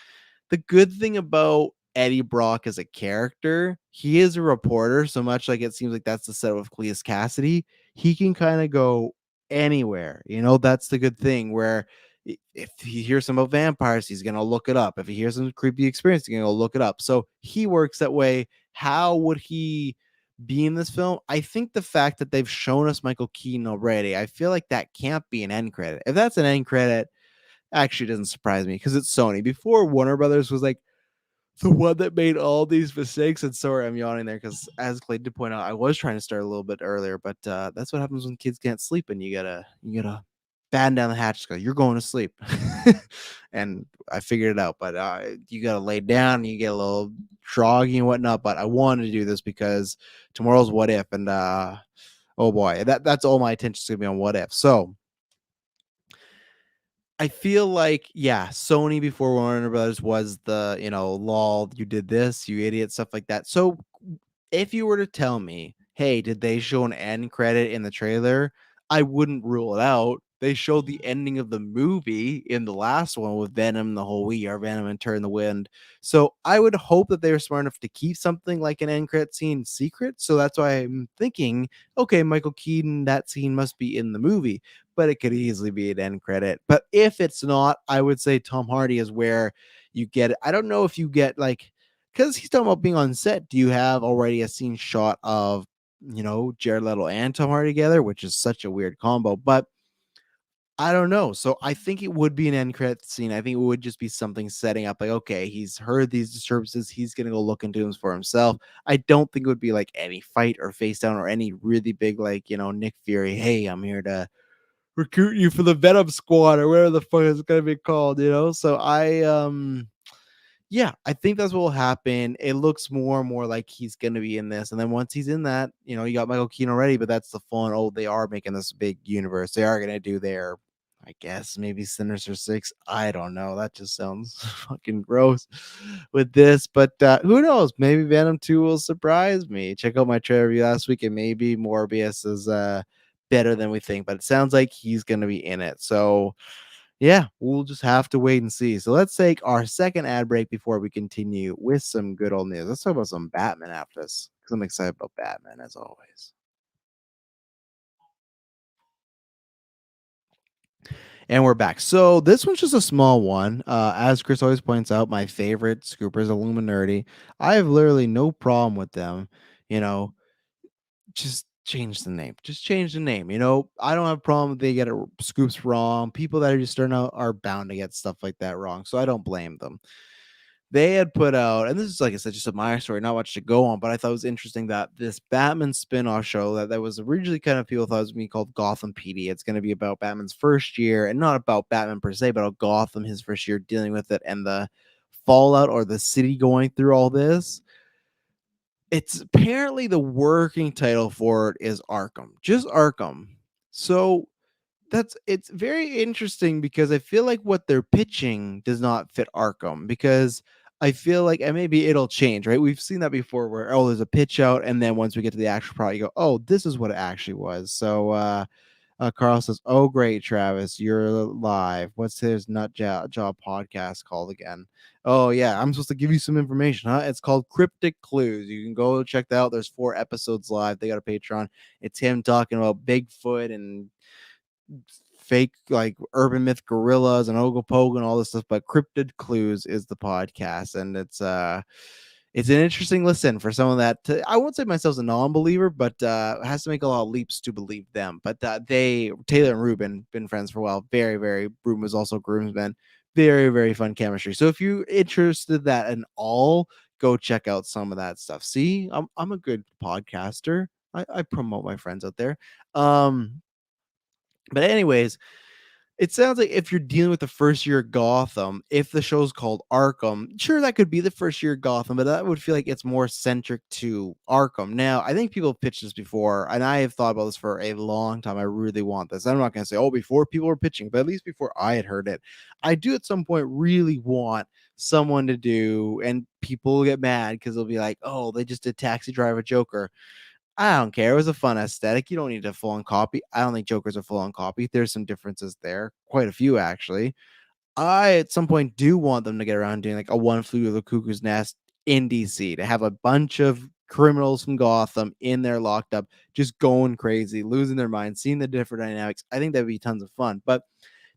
the good thing about Eddie Brock as a character. He is a reporter, so much like it seems like that's the setup with Cleus Cassidy. He can kind of go anywhere. That's the good thing where if he hears some about vampires, he's gonna look it up. If he hears some creepy experience, he's gonna go look it up. So he works that way. How would he be in this film? I think the fact that they've shown us Michael Keaton already, I feel like that can't be an end credit. If that's an end credit, actually doesn't surprise me because it's Sony. Before Warner Brothers was like the one that made all these mistakes. And sorry, I'm yawning there because, as Clay did point out, I was trying to start a little bit earlier, but that's what happens when kids can't sleep, and you gotta batten down the hatches. Go, you're going to sleep, and I figured it out. But you gotta lay down, and you get a little groggy and whatnot. But I wanted to do this because tomorrow's What If, and oh boy, that's all my attention's gonna be on What If. So I feel like, yeah, Sony before Warner Brothers was the, lol, you did this, you idiot, stuff like that. So if you were to tell me, hey, did they show an end credit in the trailer? I wouldn't rule it out. They showed the ending of the movie in the last one with Venom, the whole "We Are Venom" and "Turn the Wind." So I would hope that they were smart enough to keep something like an end credit scene secret. So that's why I'm thinking, okay, Michael Keaton, that scene must be in the movie, but it could easily be an end credit. But if it's not, I would say Tom Hardy is where you get it. I don't know if you get like, because he's talking about being on set. Do you have already a scene shot of, Jared Leto and Tom Hardy together, which is such a weird combo, but I don't know. So I think it would be an end credit scene. I think it would just be something setting up like, okay, he's heard these disturbances. He's going to go look into them for himself. I don't think it would be like any fight or face down or any really big, like, Nick Fury. Hey, I'm here to recruit you for the Venom Squad or whatever the fuck it's going to be called, So yeah, I think that's what will happen. It looks more and more like he's going to be in this. And then once he's in that, you got Michael Keaton already, but that's the fun. Oh, they are making this big universe. They are going to do their, I guess, maybe Sinister Six. I don't know. That just sounds fucking gross with this. But who knows? Maybe Venom 2 will surprise me. Check out my trailer review last week, and maybe Morbius is better than we think. But it sounds like he's going to be in it. So yeah, we'll just have to wait and see. So let's take our second ad break before we continue with some good old news. Let's talk about some Batman after this because I'm excited about Batman as always. And we're back. So this one's just a small one. As Chris always points out, my favorite Scooper is Illuminati. I have literally no problem with them. You know, just change the name. Just change the name. I don't have a problem if they get scoops wrong. People that are just starting out are bound to get stuff like that wrong. So I don't blame them. They had put out, and this is, like I said, just a minor story, not much to go on, but I thought it was interesting that this Batman spin-off show that was originally kind of people thought it was going to be called Gotham PD. It's going to be about Batman's first year, and not about Batman per se, but about Gotham, his first year dealing with it, and the fallout or the city going through all this. It's apparently the working title for it is Arkham, just Arkham. So it's very interesting because I feel like what they're pitching does not fit Arkham because I feel like, and maybe it'll change, right? We've seen that before where, oh, there's a pitch out, and then once we get to the actual product, you go, oh, this is what it actually was. So Carl says, oh, great, Travis, you're live. What's his nut job podcast called again? Oh, yeah, I'm supposed to give you some information, huh? It's called Cryptic Clues. You can go check that out. There's 4 episodes live. They got a Patreon. It's him talking about Bigfoot and fake like urban myth gorillas and Ogopogo and all this stuff, but Cryptid Clues is the podcast, and it's an interesting listen for someone that I won't say myself's a non-believer, but has to make a lot of leaps to believe them. But Taylor and Ruben, been friends for a while. Very, very. Ruben was also groomsman. Very, very fun chemistry. So if you're interested in that and all, go check out some of that stuff. See, I'm a good podcaster. I promote my friends out there. But anyways, it sounds like if you're dealing with the first year of Gotham, if the show's called Arkham, sure, that could be the first year of Gotham, but that would feel like it's more centric to Arkham. Now, I think people have pitched this before, and I have thought about this for a long time. I really want this. I'm not going to say, oh, before people were pitching, but at least before I had heard it. I do at some point really want someone to do, and people will get mad because they'll be like, oh, they just did Taxi Driver Joker. I don't care. It was a fun aesthetic. You don't need a full-on copy. I don't think Joker's a full-on copy. There's some differences there. Quite a few, actually. I, at some point, do want them to get around doing like a One Flew Over the Cuckoo's Nest in DC, to have a bunch of criminals from Gotham in there locked up, just going crazy, losing their minds, seeing the different dynamics. I think that'd be tons of fun. But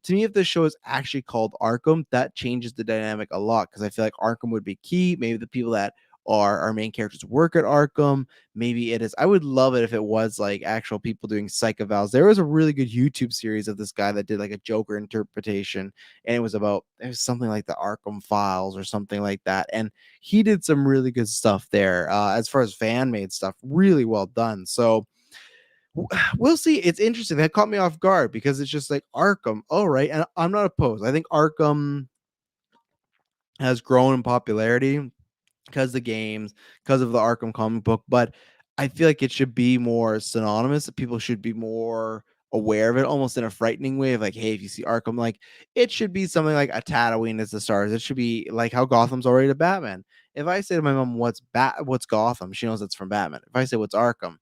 to me, if the show is actually called Arkham, that changes the dynamic a lot, because I feel like Arkham would be key. Maybe the people that are our main characters work at Arkham. Maybe it is. I would love it if it was like actual people doing psych evals. There was a really good YouTube series of this guy that did like a Joker interpretation, and it was something like the Arkham Files or something like that. And he did some really good stuff there. As far as fan made stuff, really well done. So we'll see. It's interesting. That caught me off guard because it's just like Arkham. All right. And I'm not opposed. I think Arkham has grown in popularity because the games, because of the Arkham comic book, but I feel like it should be more synonymous. People should be more aware of it, almost in a frightening way of like, hey, if you see Arkham, like it should be something like a Tatooine as the stars. It should be like how Gotham's already to Batman. If I say to my mom, what's Gotham? She knows it's from Batman. If I say what's Arkham,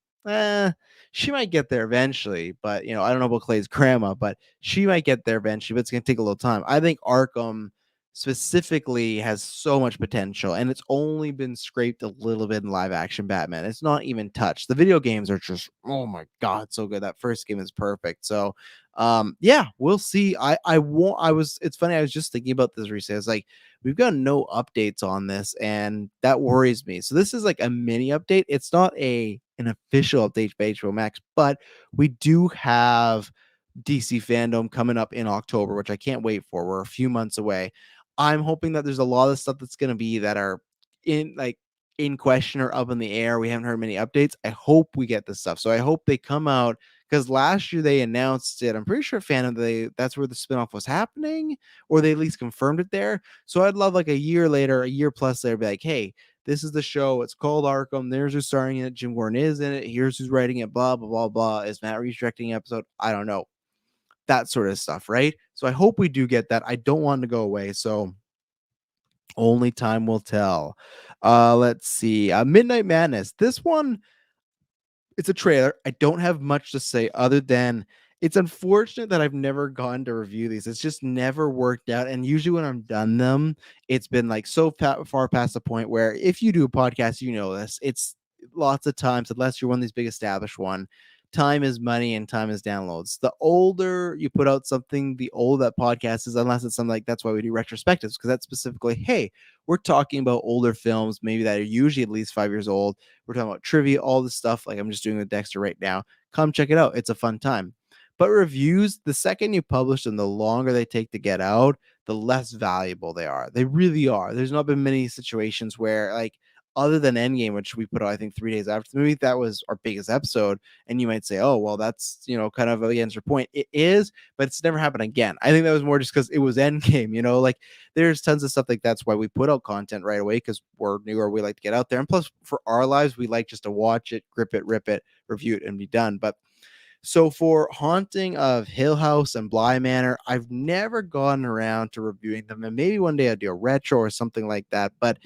she might get there eventually. But I don't know about Clay's grandma, but she might get there eventually, but it's gonna take a little time. I think Arkham specifically has so much potential, and it's only been scraped a little bit in live action Batman. It's not even touched. The video games are just, oh my god, so good. That first game is perfect. So yeah, we'll see. I won't I was It's funny, I was just thinking about this recently. I was like, we've got no updates on this, and that worries me. So this is like a mini update. It's not an official update by HBO Max, but we do have DC fandom coming up in October, which I can't wait for. We're a few months away. I'm hoping that there's a lot of stuff that's going to be that are in like in question or up in the air. We haven't heard many updates. I hope we get this stuff. So I hope they come out, because last year they announced it. I'm pretty sure that's where the spinoff was happening, or they at least confirmed it there. So I'd love like a year later, a year plus later, be like, hey, this is the show. It's called Arkham. There's who's starring in it. Jim Gordon is in it. Here's who's writing it. Blah blah blah blah. Is Matt Reeves directing an episode? I don't know, that sort of stuff, right? So I hope we do get that. I don't want to go away. So only time will tell. Let's see. Midnight Madness. This one, it's a trailer. I don't have much to say other than it's unfortunate that I've never gone to review these. It's just never worked out. And usually when I'm done them, it's been like so far past the point where if you do a podcast, you know this. It's lots of times, unless you're one of these big established one, time is money and time is downloads. The older you put out something, the older that podcast is, unless it's something like, that's why we do retrospectives, because that's specifically, hey, we're talking about older films, maybe that are usually at least 5 years old. We're talking about trivia, all this stuff like I'm just doing with Dexter right now. Come check it out. It's a fun time. But reviews, the second you publish them, the longer they take to get out, the less valuable they are. They really are. There's not been many situations where, like, other than Endgame, which we put out, I think 3 days after the movie, that was our biggest episode. And you might say, oh, well, that's, kind of against your point. It is, but it's never happened again. I think that was more just because it was Endgame, like there's tons of stuff like that's why we put out content right away, because we're newer. We like to get out there. And plus, for our lives, we like just to watch it, grip it, rip it, review it, and be done. But so for Haunting of Hill House and Bly Manor, I've never gotten around to reviewing them, and maybe one day I'll do a retro or something like that. But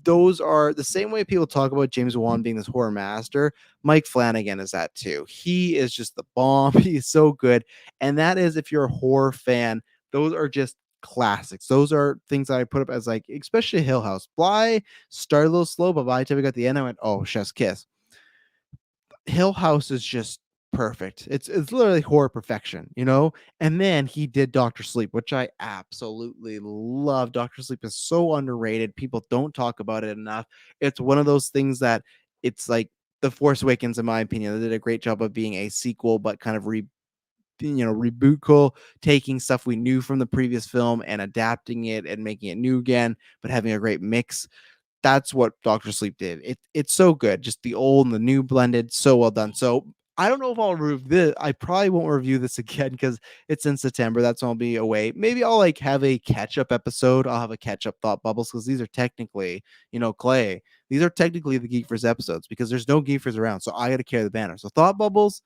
those are the same way people talk about James Wan being this horror master. Mike Flanagan is that too. He is just the bomb. He's so good. And that is, if you're a horror fan, those are just classics. Those are things that I put up as like, especially Hill House. Bly started a little slow, but by the time we got to the end, I went, oh, chef's kiss. Hill House is just perfect. It's literally horror perfection, And then he did Doctor Sleep, which I absolutely love. Doctor Sleep is so underrated. People don't talk about it enough. It's one of those things that it's like The Force Awakens, in my opinion. They did a great job of being a sequel, but kind of reboot, taking stuff we knew from the previous film and adapting it and making it new again, but having a great mix. That's what Doctor Sleep did. It's so good. Just the old and the new blended. So well done. So I don't know if I'll review this. I probably won't review this again because it's in September. That's when I'll be away. Maybe I'll like have a catch up episode. I'll have a catch up thought bubbles, because these are technically, Clay, these are technically the Geekverse episodes because there's no Geekverse around. So I got to carry the banner. So thought bubbles,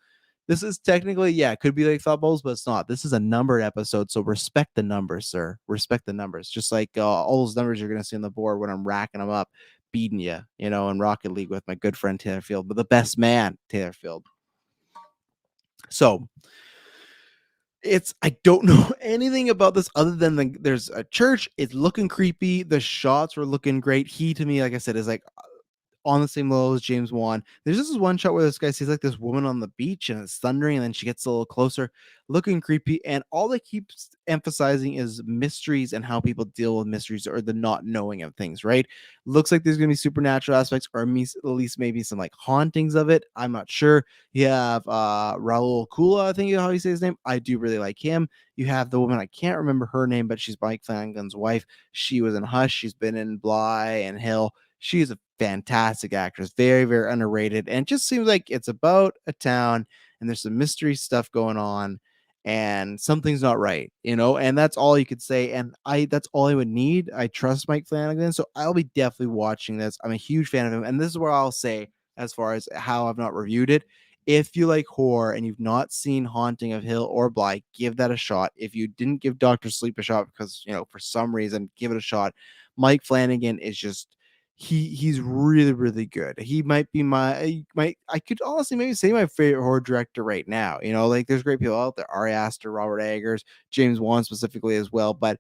this is technically, yeah, it could be like thought bubbles, but it's not. This is a numbered episode, so respect the numbers, sir. Respect the numbers. Just like all those numbers you're gonna see on the board when I'm racking them up, beating you, in Rocket League with my good friend Taylor Field, but the best man, Taylor Field. So I don't know anything about this other than there's a church. It's looking creepy. The shots were looking great. He, to me, like I said, is like on the same level as James Wan. There's this one shot where this guy sees like this woman on the beach and it's thundering, and then she gets a little closer, looking creepy. And all they keep emphasizing is mysteries and how people deal with mysteries or the not knowing of things, right? Looks like there's gonna be supernatural aspects, or at least maybe some like hauntings of it. I'm not sure. You have Raul Kula, I think is how you say his name. I do really like him. You have the woman, I can't remember her name, but she's Mike Flanagan's wife. She was in Hush. She's been in Bly and Hill. She's a fantastic actress, very, very underrated. And it just seems like it's about a town and there's some mystery stuff going on and something's not right, and that's all you could say. And that's all I would need. I trust Mike Flanagan, so I'll be definitely watching this. I'm a huge fan of him. And this is where I'll say, as far as how I've not reviewed it, if you like horror and you've not seen Haunting of Hill or Bly, give that a shot. If you didn't give Doctor Sleep a shot because, for some reason, give it a shot. Mike Flanagan is just he's really, really good. He might be I could honestly maybe say my favorite horror director right now. Like there's great people out there, Ari Aster, Robert Eggers, James Wan specifically as well, but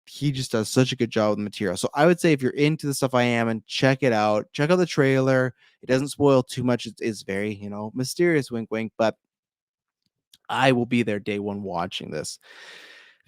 he just does such a good job with the material. So I would say if you're into the stuff I am, and check it out, check out the trailer. It doesn't spoil too much. It's very, mysterious, wink, wink, but I will be there day one watching this.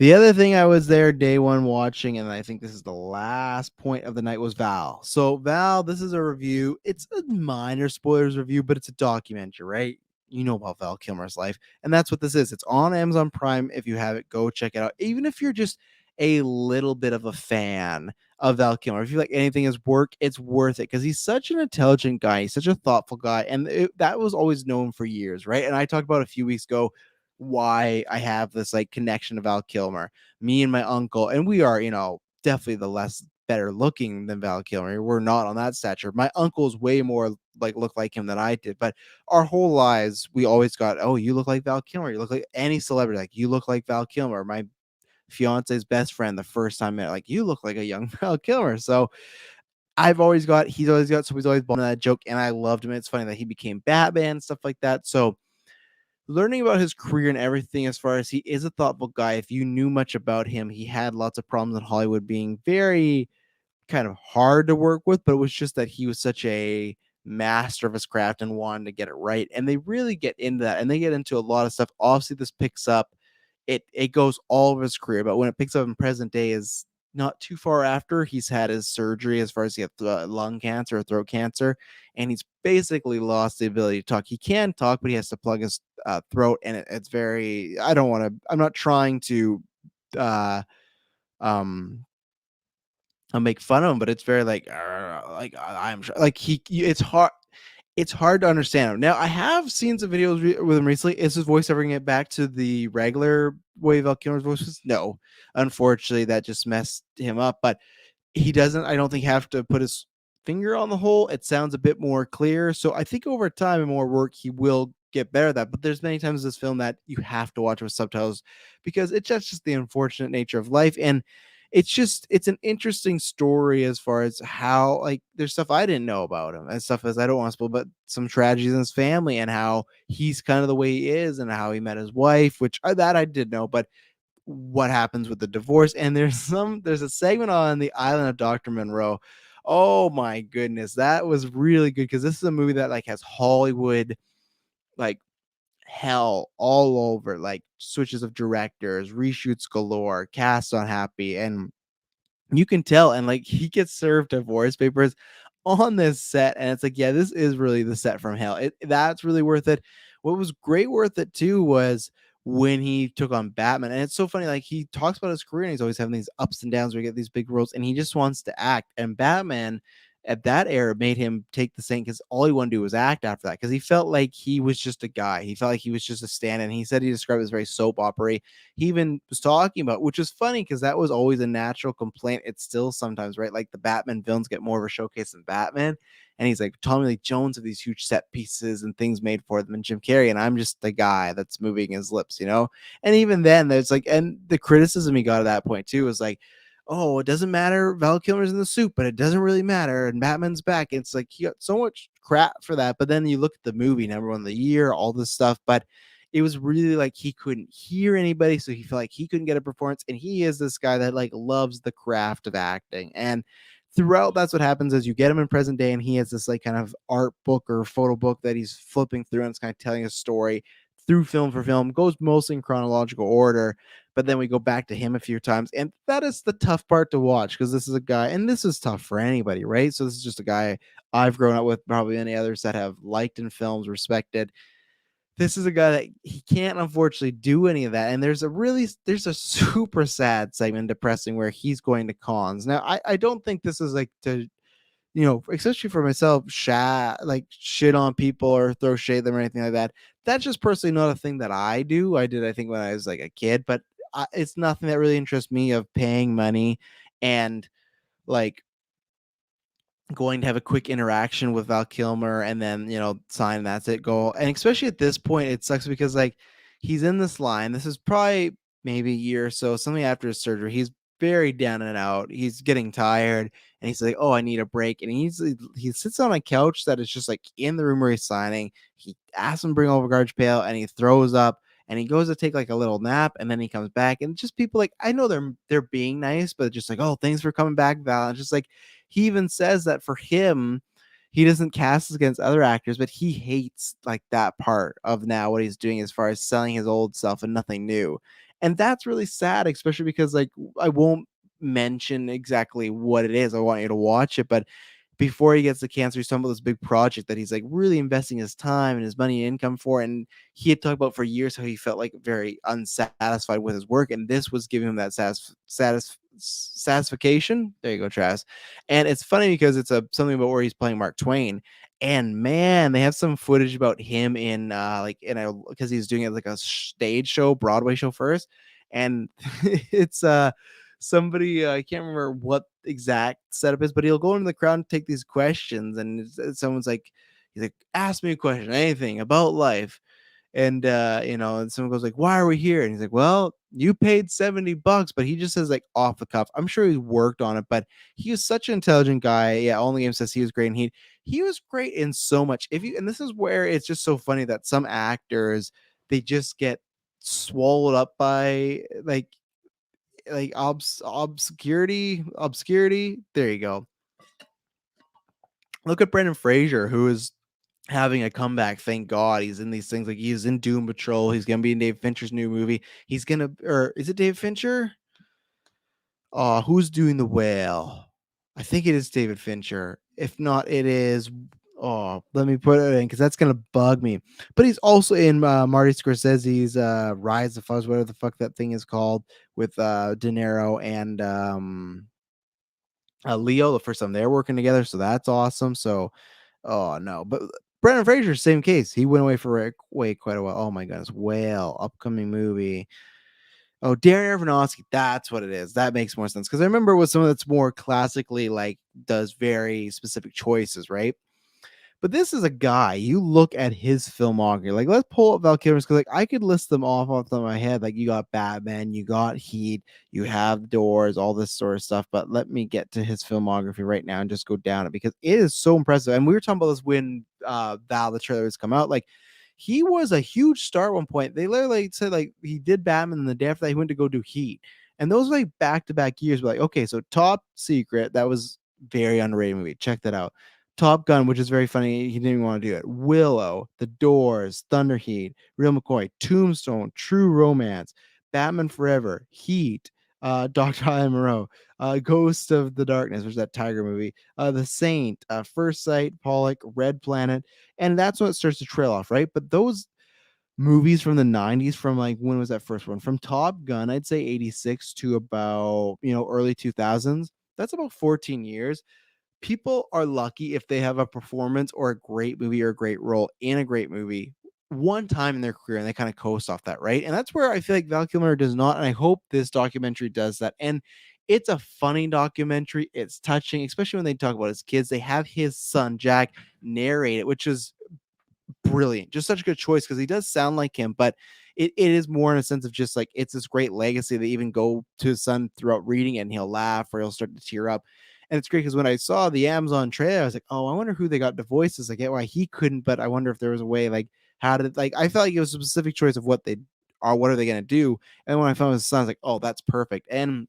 The other thing I was there day one watching, and I think this is the last point of the night, was Val. So Val, this is a review. It's a minor spoilers review, but it's a documentary, right? You know about Val Kilmer's life, and that's what this is. It's on Amazon Prime. If you have it, go check it out. Even if you're just a little bit of a fan of Val Kilmer, if you like anything his work, it's worth it because he's such an intelligent guy. He's such a thoughtful guy, and that was always known for years, right? And I talked about a few weeks ago why I have this like connection to Val Kilmer. Me and my uncle, and we are, definitely the less better looking than Val Kilmer. We're not on that stature. My uncle's way more like look like him than I did, but our whole lives we always got, oh, you look like Val Kilmer. You look like any celebrity, like you look like Val Kilmer. My fiance's best friend, the first time I met, like you look like a young Val Kilmer. So he's always got, so he's always born that joke, and I loved him. It's funny that he became Batman and stuff like that. So learning about his career and everything, as far as he is a thoughtful guy. If you knew much about him, he had lots of problems in Hollywood, being very kind of hard to work with, but it was just that he was such a master of his craft and wanted to get it right. And they really get into that, and they get into a lot of stuff. Obviously, this picks up, it goes all of his career, but when it picks up in present day is not too far after he's had his surgery, as far as he had lung cancer or throat cancer, and he's basically lost the ability to talk. He can talk, but he has to plug his throat, and it's very, I'm not trying to um I'll make fun of him, but it's very like I'm sure like it's hard to understand him. Now I have seen some videos with him recently. Is his voice ever get back to the regular way Val Kilmer's voice was? No, unfortunately that just messed him up. But he doesn't, I don't think, have to put his finger on the hole. It sounds a bit more clear. So I think over time and more work, he will get better at that. But there's many times in this film that you have to watch with subtitles because it's just the unfortunate nature of life. And it's an interesting story as far as how, like, there's stuff I didn't know about him and stuff as I don't want to spoil, but some tragedies in his family and how he's kind of the way he is and how he met his wife, which that I did know, but what happens with the divorce. And there's a segment on the island of Dr. Monroe. Oh my goodness, that was really good because this is a movie that like has Hollywood like hell all over, like switches of directors, reshoots galore, cast unhappy, and you can tell. And like he gets served divorce papers on this set, and it's like, yeah, this is really the set from hell. That's really worth it. What was great worth it too was when he took on Batman. And it's so funny, like he talks about his career and he's always having these ups and downs where he get these big roles and he just wants to act. And Batman at that era made him take the same, because all he wanted to do was act after that, because he felt like he was just a guy. He felt like he was just a stand-in. He said he described it as very soap opera. He even was talking about, which is funny because that was always a natural complaint. It's still sometimes, right? Like the Batman villains get more of a showcase than Batman. And he's like, Tommy Lee Jones have these huge set pieces and things made for them, and Jim Carrey, and I'm just the guy that's moving his lips, And even then, there's like, and the criticism he got at that point too was like, oh, it doesn't matter, Val Kilmer's in the suit, but it doesn't really matter, and Batman's back. It's like he got so much crap for that. But then you look at the movie, number one of the year, all this stuff, but it was really like he couldn't hear anybody, so he felt like he couldn't get a performance. And he is this guy that like loves the craft of acting. And throughout, that's what happens is you get him in present day, and he has this like kind of art book or photo book that he's flipping through, and it's kind of telling a story through film for film, goes mostly in chronological order. But then we go back to him a few times, and that is the tough part to watch, because this is a guy, and this is tough for anybody, right? So this is just a guy I've grown up with, probably any others that have liked in films, respected. This is a guy that he can't unfortunately do any of that. And there's a super sad segment, depressing, where he's going to cons. Now, I don't think this is like to, especially for myself, shit on people or throw shade at them or anything like that. That's just personally not a thing that I do. I did, I think, when I was like a kid, but it's nothing that really interests me, of paying money and like going to have a quick interaction with Val Kilmer and then, sign, that's it, go. And especially at this point, it sucks because like he's in this line. This is probably maybe a year or so, something after his surgery. He's very down and out. He's getting tired, and he's like, "Oh, I need a break." And he sits on a couch that is just like in the room where he's signing. He asks him to bring over a garbage pail, and he throws up. And he goes to take like a little nap, and then he comes back, and just people like, I know they're being nice, but just like, "Oh, thanks for coming back, Val." And just like, he even says that for him, he doesn't cast against other actors, but he hates like that part of now what he's doing as far as selling his old self and nothing new. And that's really sad, especially because like I won't mention exactly what it is. I want you to watch it, but before he gets the cancer, he's talking about this big project that he's like really investing his time and his money and income for. And he had talked about for years how he felt like very unsatisfied with his work. And this was giving him that satisfaction. There you go, Travis. And it's funny because it's something about where he's playing Mark Twain. And man, they have some footage about him in because he's doing it like a stage show, Broadway show first. And it's somebody, I can't remember what exact setup is, but he'll go into the crowd and take these questions, and someone's like, he's like, "Ask me a question, anything about life." And and someone goes like, "Why are we here?" And he's like, "Well, you paid $70." But he just says like off the cuff. I'm sure he worked on it, but he was such an intelligent guy. Yeah, Only Game says he was great, and he was great in so much. And this is where it's just so funny that some actors, they just get swallowed up by like obscurity. There you go. Look at Brendan Fraser, who is having a comeback. Thank God he's in these things. Like, he's in Doom Patrol. He's gonna be in Dave Fincher's new movie. Or is it Dave Fincher? Oh, who's doing the whale? I think it is David Fincher. If not, it is. Oh, let me put it in, because that's gonna bug me. But he's also in Marty Scorsese's Rise of Fuzz, whatever the fuck that thing is called, with De Niro and Leo, the first time they're working together. So that's awesome. So, oh no, but Brendan Fraser, same case. He went away for quite a while. Oh my goodness, Whale, upcoming movie. Oh, Darren Aronofsky, that's what it is. That makes more sense, because I remember it was someone that's more classically like does very specific choices, right? But this is a guy, you look at his filmography. Like, let's pull up Val Kilmer's, because like I could list them off the top of my head. Like, you got Batman, you got Heat, you have Doors, all this sort of stuff. But let me get to his filmography right now and just go down it, because it is so impressive. And we were talking about this when Val, the trailer, has come out. Like, he was a huge star at one point. They literally said like he did Batman, and the day after that he went to go do Heat. And those like back-to-back years were like, okay, so Top Secret, that was very underrated movie. Check that out. Top Gun, which is very funny. He didn't even want to do it. Willow, The Doors, Thunderheat, Real McCoy, Tombstone, True Romance, Batman Forever, Heat, Dr. Ian Moreau, Ghost of the Darkness, which is that Tiger movie, The Saint, First Sight, Pollock, Red Planet. And that's when it starts to trail off, right? But those movies from the 90s, from like, when was that first one? From Top Gun, I'd say 86 to about, early 2000s. That's about 14 years. People are lucky if they have a performance or a great movie or a great role in a great movie one time in their career, and they kind of coast off that, right? And that's where I feel like Val Kilmer does not, and I hope this documentary does that. And it's a funny documentary. It's touching, especially when they talk about his kids. They have his son Jack narrate it, which is brilliant. Just such a good choice, because he does sound like him, but it is more in a sense of just like, it's this great legacy that even go to his son throughout reading it, and he'll laugh or he'll start to tear up. And it's great because when I saw the Amazon trailer, I was like, oh, I wonder who they got the voices. I get why he couldn't, but I wonder if there was a way like how did like I felt like it was a specific choice of what they are, what are they gonna do. And when I found his son, I was like, oh, that's perfect. And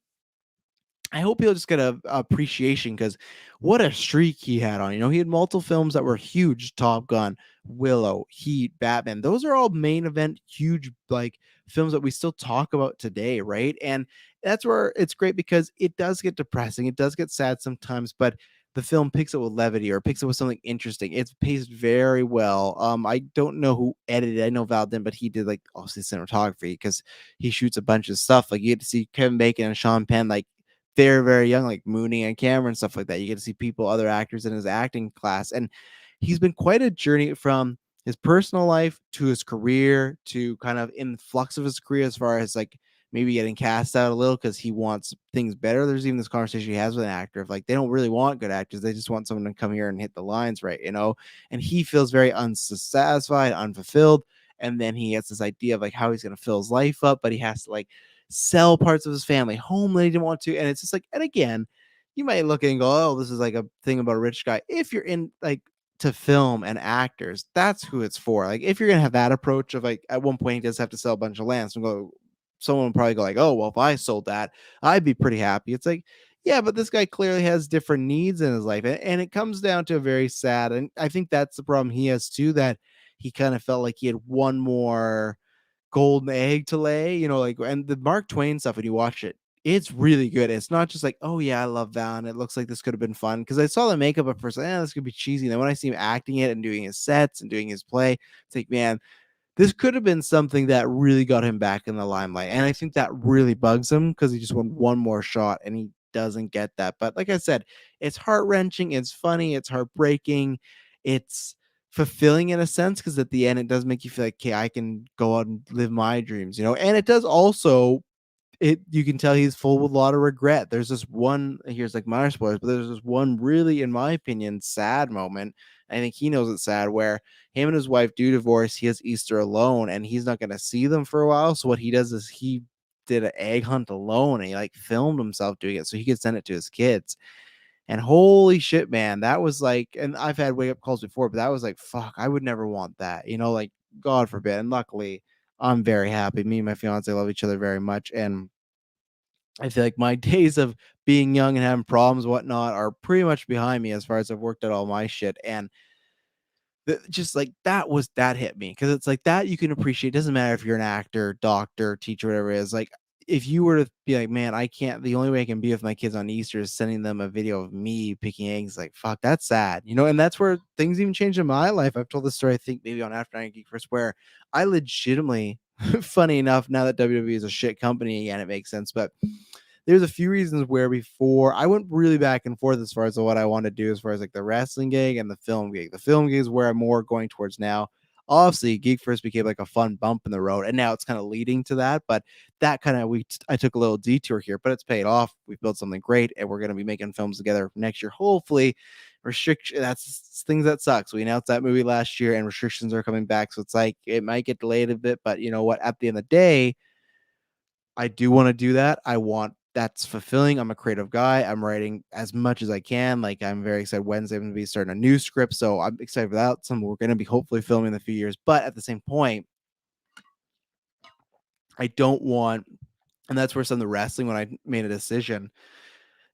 I hope he'll just get a appreciation because what a streak he had on. You know, he had multiple films that were huge: Top Gun, Willow, Heat, Batman. Those are all main event, huge like films that we still talk about today, right? And that's where it's great because it does get depressing, it does get sad sometimes, but the film picks it with levity or picks it with something interesting. It's paced very well. I don't know who edited. I know Val didn't, but he did like obviously cinematography because he shoots a bunch of stuff. Like you get to see Kevin Bacon and Sean Penn like very, very young, like mooning on camera and stuff like that. You get to see people, other actors in his acting class. And he's been quite a journey from his personal life to his career to kind of in flux of his career as far as like maybe getting cast out a little because he wants things better. There's even this conversation he has with an actor of like they don't really want good actors. They just want someone to come here and hit the lines right, you know? And he feels very unsatisfied, unfulfilled. And then he gets this idea of like how he's gonna fill his life up, but he has to like sell parts of his family home that he didn't want to. And it's just like, and again, you might look and go, oh, this is like a thing about a rich guy. If you're in like to film and actors, that's who it's for. Like, if you're gonna have that approach of like at one point he does have to sell a bunch of land, so go, someone will probably go like, oh, well, if I sold that, I'd be pretty happy. It's like, yeah, but this guy clearly has different needs in his life, and it comes down to a very sad. And I think that's the problem he has too. That he kind of felt like he had one more golden egg to lay, you know, like, and the Mark Twain stuff when you watch it, it's really good. It's not just like, oh yeah, I love Val and it looks like this could have been fun. Cause I saw the makeup at first, like, this could be cheesy. And then when I see him acting it and doing his sets and doing his play, it's like, man, this could have been something that really got him back in the limelight. And I think that really bugs him because he just won one more shot and he doesn't get that. But like I said, it's heart wrenching, it's funny, it's heartbreaking, it's fulfilling in a sense because at the end it does make you feel like, okay, I can go out and live my dreams, you know. And it does also, it you can tell he's full with a lot of regret. There's this one, here's like minor spoilers, but there's this one really, in my opinion, sad moment. I think he knows it's sad where him and his wife do divorce. He has Easter alone and he's not going to see them for a while. So what he does is he did an egg hunt alone and he like filmed himself doing it so he could send it to his kids. And holy shit, man, that was like, and I've had wake up calls before, but that was like, fuck, I would never want that, you know, like, God forbid. And luckily, I'm very happy. Me and my fiance love each other very much. And I feel like my days of being young and having problems, whatnot, are pretty much behind me as far as I've worked out all my shit. And just like that hit me because it's like that you can appreciate. It doesn't matter if you're an actor, doctor, teacher, whatever it is. Like if you were to be like, man, I can't. The only way I can be with my kids on Easter is sending them a video of me picking eggs. Like fuck, that's sad, you know. And that's where things even change in my life. I've told this story, I think maybe on After Night Geek First, where I legitimately, funny enough, now that WWE is a shit company again, it makes sense, but there's a few reasons where before I went really back and forth as far as what I want to do as far as like the wrestling gig and the film gig. The film gig is where I'm more going towards now. Obviously, Geek First became like a fun bump in the road, and now it's kind of leading to that. But that kind of I took a little detour here, but it's paid off. We've built something great, and we're going to be making films together next year. Hopefully, restriction. That's things that sucks. We announced that movie last year, and restrictions are coming back, so it's like it might get delayed a bit. But you know what? At the end of the day, I do want to do that. I want that's fulfilling. I'm a creative guy. I'm writing as much as I can. Like I'm very excited. Wednesday, I'm going to be starting a new script, so I'm excited for that. Some we're going to be hopefully filming in a few years. But at the same point, I don't want, and that's where some of the wrestling when I made a decision.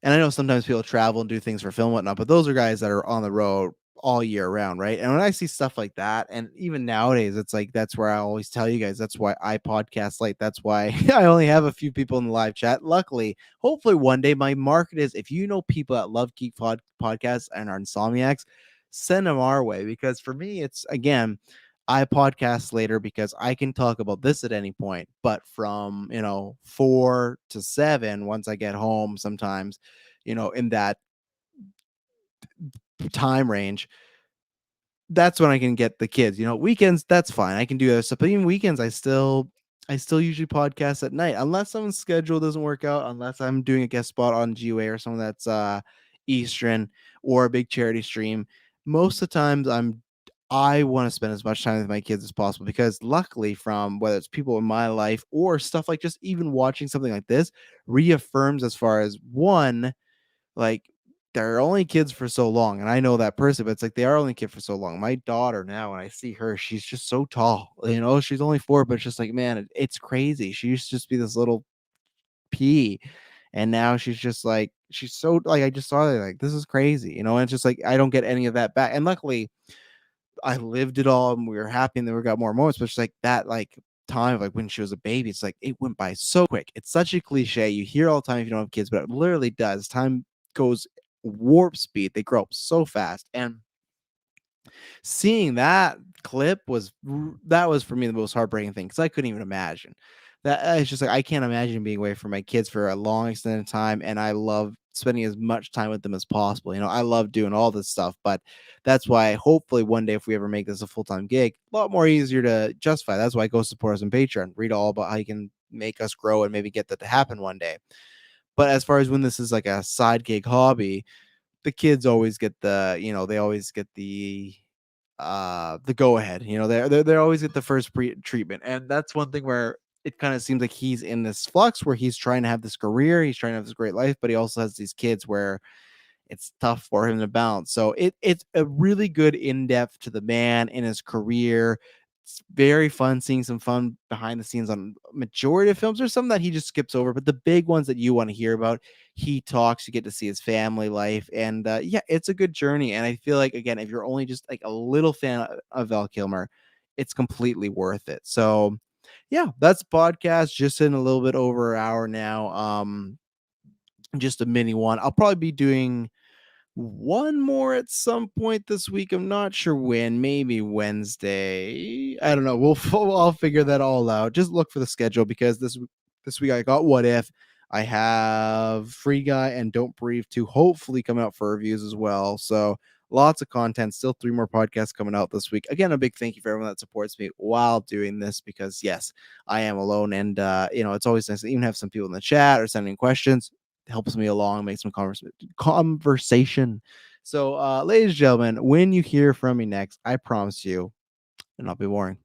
And I know sometimes people travel and do things for film and whatnot, but those are guys that are on the road all year round, right? And when I see stuff like that, and even nowadays, it's like that's where I always tell you guys that's why I podcast late. That's why I only have a few people in the live chat. Luckily, hopefully one day my market is if you know people that love Geek podcasts and are insomniacs, send them our way because for me, it's again, I podcast later because I can talk about this at any point, but from 4 to 7, once I get home, sometimes, in that time range, that's when I can get the kids. Weekends, that's fine. I can do that stuff. But even weekends, I still usually podcast at night, unless someone's schedule doesn't work out, unless I'm doing a guest spot on GUA or something that's Eastern or a big charity stream. Most of the times I want to spend as much time with my kids as possible because luckily from whether it's people in my life or stuff like just even watching something like this reaffirms as far as one, like they're only kids for so long, and I know that person, but it's like they are only kids for so long. My daughter now, when I see her, she's just so tall. She's only 4, but it's just like, man, it's crazy. She used to just be this little pea, and now she's just like she's so like I just saw her like this is crazy, and it's just like I don't get any of that back. And luckily, I lived it all, and we were happy, and then we got more moments. But it's like that, like time of like when she was a baby, it's like it went by so quick. It's such a cliche. You hear all the time if you don't have kids, but it literally does. Time goes warp speed. They grow up so fast, and seeing that clip that was for me the most heartbreaking thing because I couldn't even imagine that. It's just like I can't imagine being away from my kids for a long extended time, and I love spending as much time with them as possible. I love doing all this stuff, but that's why hopefully one day if we ever make this a full-time gig, a lot more easier to justify. That's why go support us on Patreon, read all about how you can make us grow and maybe get that to happen one day. But as far as when this is like a side gig hobby, the kids always get they always get the go ahead. They always get the first treatment, and that's one thing where it kind of seems like he's in this flux where he's trying to have this career, he's trying to have this great life, but he also has these kids where it's tough for him to balance. So it's a really good in-depth to the man in his career. It's very fun seeing some fun behind the scenes on majority of films. There's some that he just skips over, but the big ones that you want to hear about, he talks. You get to see his family life, and yeah, it's a good journey. And I feel like again, if you're only just like a little fan of Val Kilmer, it's completely worth it. So yeah, that's podcast. Just in a little bit over an hour now. Just a mini one. I'll probably be doing one more at some point this week. I'm not sure when, maybe Wednesday. I don't know. I'll figure that all out. Just look for the schedule because this week I got What If. I have Free Guy and Don't Breathe to hopefully come out for reviews as well. So lots of content. Still 3 more podcasts coming out this week. Again, a big thank you for everyone that supports me while doing this because yes, I am alone, and it's always nice to even have some people in the chat or sending questions. Helps me along, make some conversation. So, ladies and gentlemen, when you hear from me next, I promise you, it'll not be boring.